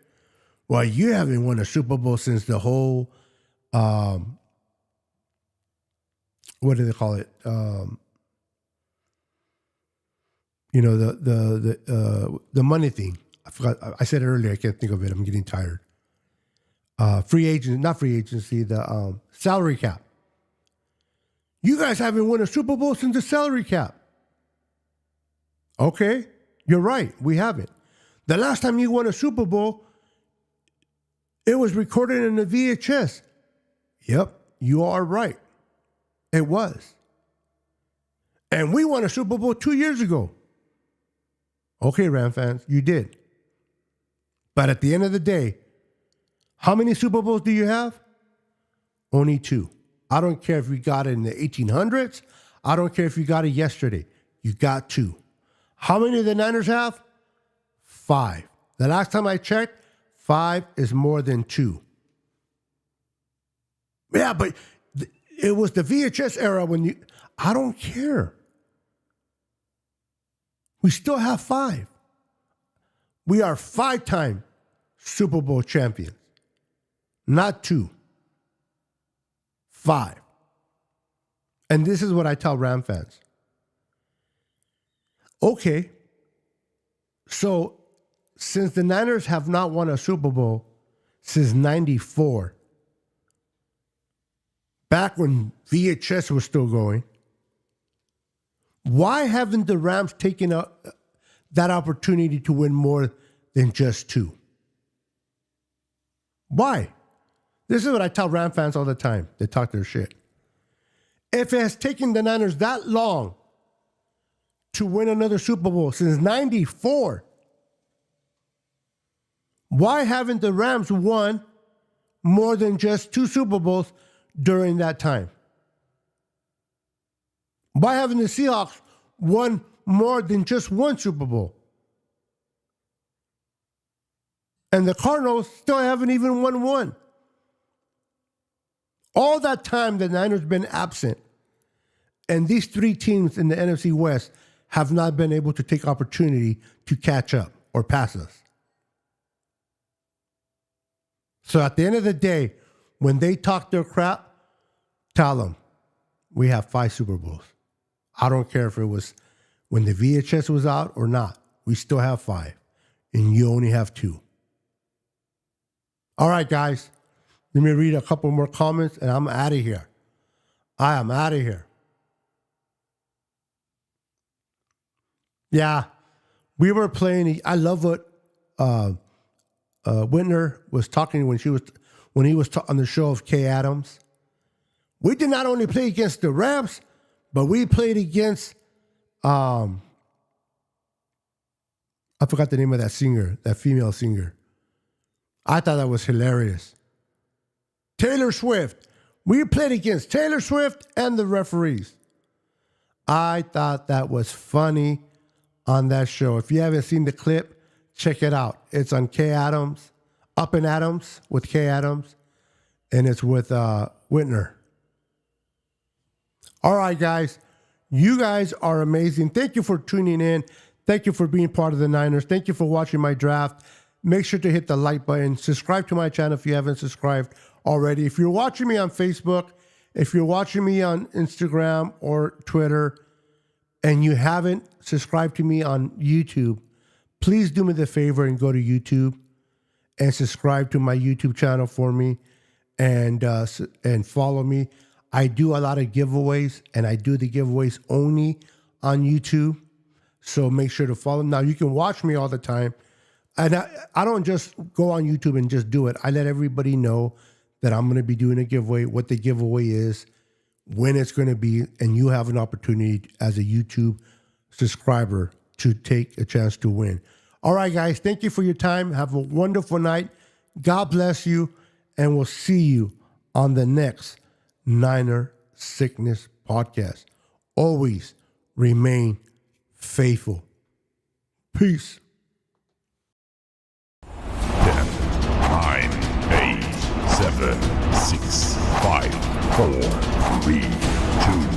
well, you haven't won a Super Bowl since the whole, what do they call it? The money thing. I forgot. I said it earlier. I can't think of it. I'm getting tired. Not free agency. The salary cap. You guys haven't won a Super Bowl since the salary cap. Okay, you're right. We haven't. The last time you won a Super Bowl, it was recorded in a VHS. Yep, you are right. It was. And we won a Super Bowl 2 years ago. Okay, Ram fans, you did. But at the end of the day, how many Super Bowls do you have? Only 2. I don't care if you got it in the 1800s. I don't care if you got it yesterday. You got 2. How many do the Niners have? 5. The last time I checked, 5 is more than 2. Yeah, but it was the VHS era when you... I don't care. We still have 5. We are 5-time Super Bowl champions. Not 2. 5. And this is what I tell Ram fans. Okay, so since the Niners have not won a Super Bowl since 94, back when VHS was still going, why haven't the Rams taken that opportunity to win more than just 2? Why? This is what I tell Ram fans all the time. They talk their shit. If it has taken the Niners that long to win another Super Bowl since 94, why haven't the Rams won more than just 2 Super Bowls during that time? Why haven't the Seahawks won more than just 1 Super Bowl? And the Cardinals still haven't even won 1. All that time the Niners been absent, and these 3 teams in the NFC West have not been able to take opportunity to catch up or pass us. So at the end of the day, when they talk their crap, tell them, we have 5 Super Bowls. I don't care if it was when the VHS was out or not. We still have 5, and you only have 2. All right, guys. Let me read a couple more comments, and I'm out of here. I am out of here. Yeah, we were playing. I love what Whitner was talking when he was on the show of Kay Adams. We did not only play against the Rams, but we played against I forgot the name of that singer, that female singer. I thought that was hilarious. Taylor Swift. We played against Taylor Swift and the referees. I thought that was funny on that show. If you haven't seen the clip, check it out. It's on Kay Adams, Up and Adams with Kay Adams, and it's with Whitner. All right, guys. You guys are amazing. Thank you for tuning in. Thank you for being part of the Niners. Thank you for watching my draft. Make sure to hit the like button. Subscribe to my channel if you haven't subscribed already. If you're watching me on Facebook, if you're watching me on Instagram or Twitter, and you haven't subscribed to me on YouTube, please do me the favor and go to YouTube and subscribe to my YouTube channel for me and follow me. I do a lot of giveaways, and I do the giveaways only on YouTube. So make sure to follow. Now, you can watch me all the time. And I don't just go on YouTube and just do it. I let everybody know that I'm going to be doing a giveaway, what the giveaway is, when it's going to be, and you have an opportunity as a YouTube subscriber to take a chance to win. All right, guys, thank you for your time. Have a wonderful night. God bless you, and we'll see you on the next Niner Sickness podcast. Always remain faithful. Peace. 10, 9, 8, 7, 6, 5, 4, 3, 2,